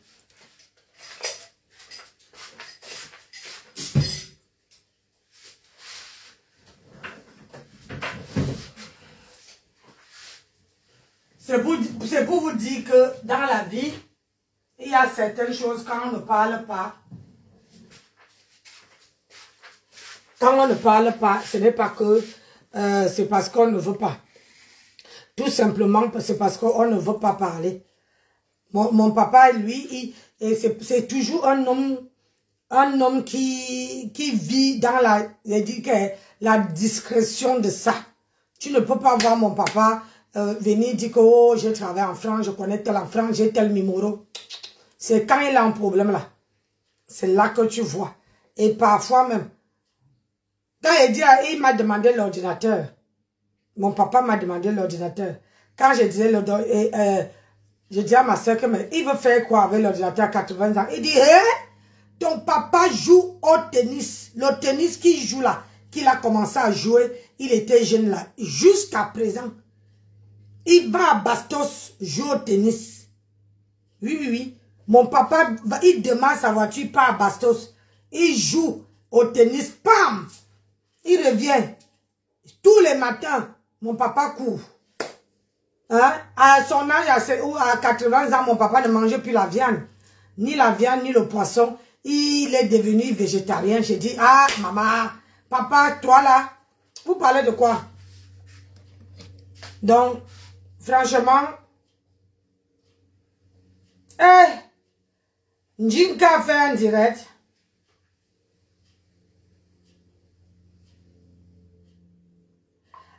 C'est pour vous dire que dans la vie, il y a certaines choses quand on ne parle pas. Quand on ne parle pas, ce n'est pas que c'est parce qu'on ne veut pas. Tout simplement, c'est parce qu'on ne veut pas parler. Mon papa, lui, c'est toujours un homme qui vit dans la discrétion de ça. Tu ne peux pas voir mon papa venir dire que oh, je travaille en France, je connais tel en France, j'ai tel numéro. C'est quand il a un problème là. C'est là que tu vois. Et parfois même, quand il m'a demandé l'ordinateur, mon papa m'a demandé l'ordinateur. Quand je disais je dis à ma soeur que mais il veut faire quoi avec l'ordinateur à 80 ans? Il dit, hé, ton papa joue au tennis. Le tennis qu'il joue là, qu'il a commencé à jouer, il était jeune là. Jusqu'à présent, il va à Bastos jouer au tennis. Oui, oui, oui. Mon papa, il demande sa voiture, il part à Bastos. Il joue au tennis, pam! Il revient. Tous les matins, mon papa court. Hein? À son âge, à 80 ans, mon papa ne mangeait plus la viande. Ni la viande, ni le poisson. Il est devenu végétarien. J'ai dit, ah, maman, papa, toi là, vous parlez de quoi? Donc, franchement, Njinka fait un direct.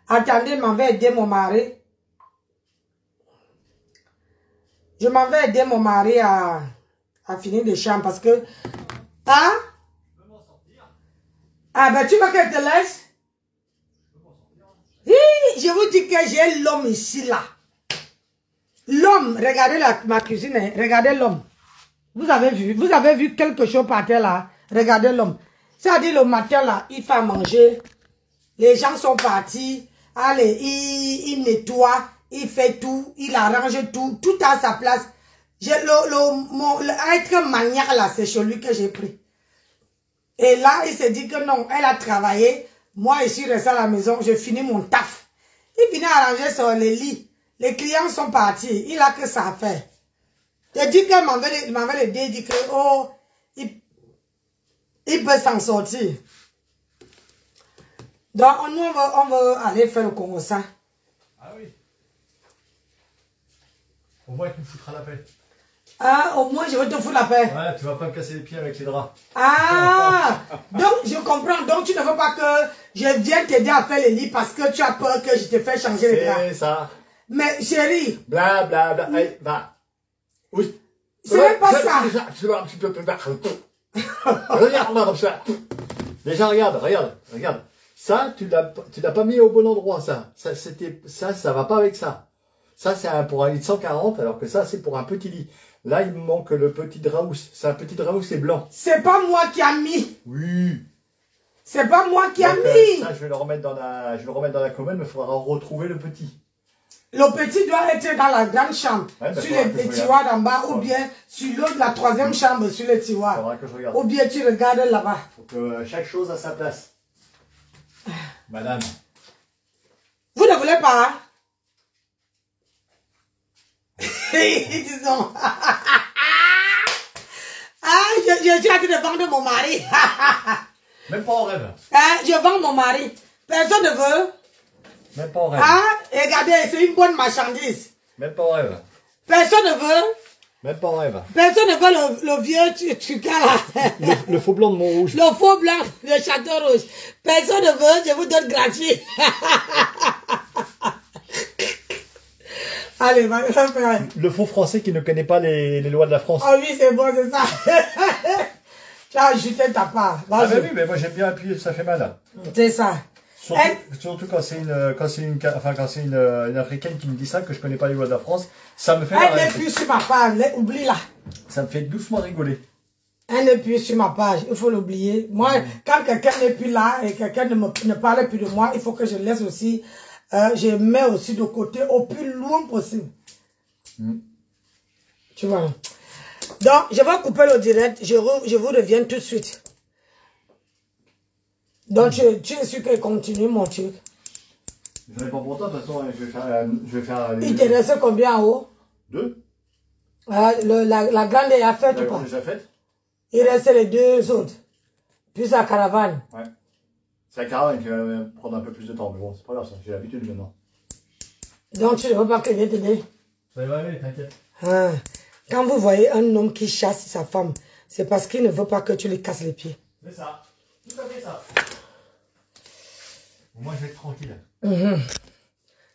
Attendez, je m'en vais aider mon mari. Je m'en vais aider mon mari à finir les chambres parce que... Hein? Ah ben tu veux qu'elle te laisse? Oui, je vous dis que j'ai l'homme ici là. L'homme, regardez ma cuisine, hein, regardez l'homme. Vous avez vu quelque chose par terre là? Regardez l'homme. C'est-à-dire le matin là, il fait manger. Les gens sont partis. Allez, il nettoie, il fait tout, il arrange tout, tout à sa place. Être maniaque là, c'est chez lui que j'ai pris. Et là, il s'est dit que non, elle a travaillé. Moi, je suis resté à la maison, je finis mon taf. Il finit à arranger sur les lits. Les clients sont partis, il a que ça à faire. Il dit qu'elle m'avait l'aider, il dit que, oh, il peut s'en sortir. Donc, nous, on veut aller faire le Congo ça. Ah oui. Au moins, tu me foutras la paix. Ah, au moins, je vais te foutre la paix. Ouais, tu vas pas me casser les pieds avec les draps. Ah, donc, je comprends. Donc, tu ne veux pas que je vienne t'aider à faire les lits parce que tu as peur que je te fasse changer les draps. C'est ça. Mais, chérie. Bla, bla, bla. Allez, va. Oui. Ce n'est pas ça. Tu vas un petit peu plus tard. Regarde-moi comme ça. Déjà, regarde. Ça, tu l'as pas mis au bon endroit, ça. Ça va pas avec ça. Ça, c'est pour un lit de 140, alors que ça, c'est pour un petit lit. Là, il me manque le petit draus. C'est un petit draus, c'est blanc. C'est pas moi qui a mis. Oui. C'est pas moi qui a mis. Ça, je vais le remettre dans la commode, mais il faudra retrouver le petit. Le petit doit être dans la grande chambre, Ouais, sur les tiroirs d'en bas, ou bien sur l'autre, la troisième chambre, sur les tiroirs. Faudra que je regarde. Ou bien tu regardes là-bas. Faut que chaque chose a sa place. Madame. Vous ne voulez pas, hein? Disons. Je suis en train de vendre mon mari. Même pas en rêve. Je vends mon mari. Personne ne veut. Même pas en rêve. Regardez, c'est une bonne marchandise. Même pas en rêve. Personne ne veut. Même pas en rêve. Personne ne veut le vieux truc là. Le faux blanc de Montrouge. Le faux blanc, le château rouge. Personne ne veut, je vous donne gratuit. Allez, va faire. Le faux français qui ne connaît pas les lois de la France. Ah oui, c'est bon, c'est ça. Tu as ajouté ta part. Ah ben oui, mais moi j'aime bien appuyer, ça fait mal. C'est ça. Surtout quand c'est une africaine qui me dit ça, que je connais pas les lois de la France, ça me fait Elle n'est plus sur ma page, oublie-la. Ça me fait doucement rigoler. Elle n'est plus sur ma page, il faut l'oublier. Moi, quand quelqu'un n'est plus là et quelqu'un ne parle plus de moi, il faut que je laisse aussi, je mets aussi de côté au plus loin possible. Tu vois. Donc, je vais couper le direct, je vous reviens tout de suite. Donc, tu es sûr qu'elle continue mon truc? Je réponds pour toi, de toute façon, je vais faire Il te reste combien en haut? 2. La grande est à faite ou pas? Déjà faite. Il reste les 2 autres. Plus la caravane. Ouais. C'est la caravane qui va prendre un peu plus de temps, mais bon, c'est pas grave ça, j'ai l'habitude maintenant. Donc, tu ne veux pas qu'elle vienne t'aider? Ça va aller, t'inquiète. Quand vous voyez un homme qui chasse sa femme, c'est parce qu'il ne veut pas que tu lui casses les pieds. C'est ça. Tout à fait ça. Moi, je vais être tranquille.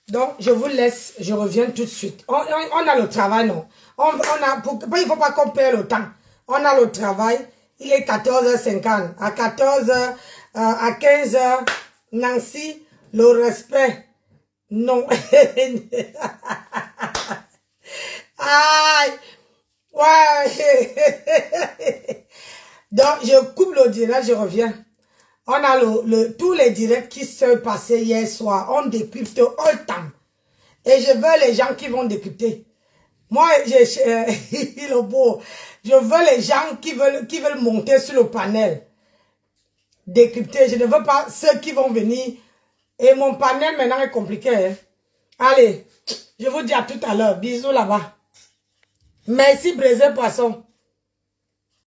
Donc, je vous laisse. Je reviens tout de suite. On a le travail, non? Il ne faut pas qu'on perde le temps. On a le travail. Il est 14h50. À 14h, à 15h, Nancy, le respect. Non. Aïe. Ouais. Donc, je coupe le direct, je reviens. On a tous les directs qui se passaient hier soir. On décrypte all time. Et je veux les gens qui vont décrypter. Moi, il est beau. Je veux les gens qui veulent monter sur le panel. Décrypter. Je ne veux pas ceux qui vont venir. Et mon panel maintenant est compliqué. Hein. Allez, je vous dis à tout à l'heure. Bisous là-bas. Merci, Brésil Poisson.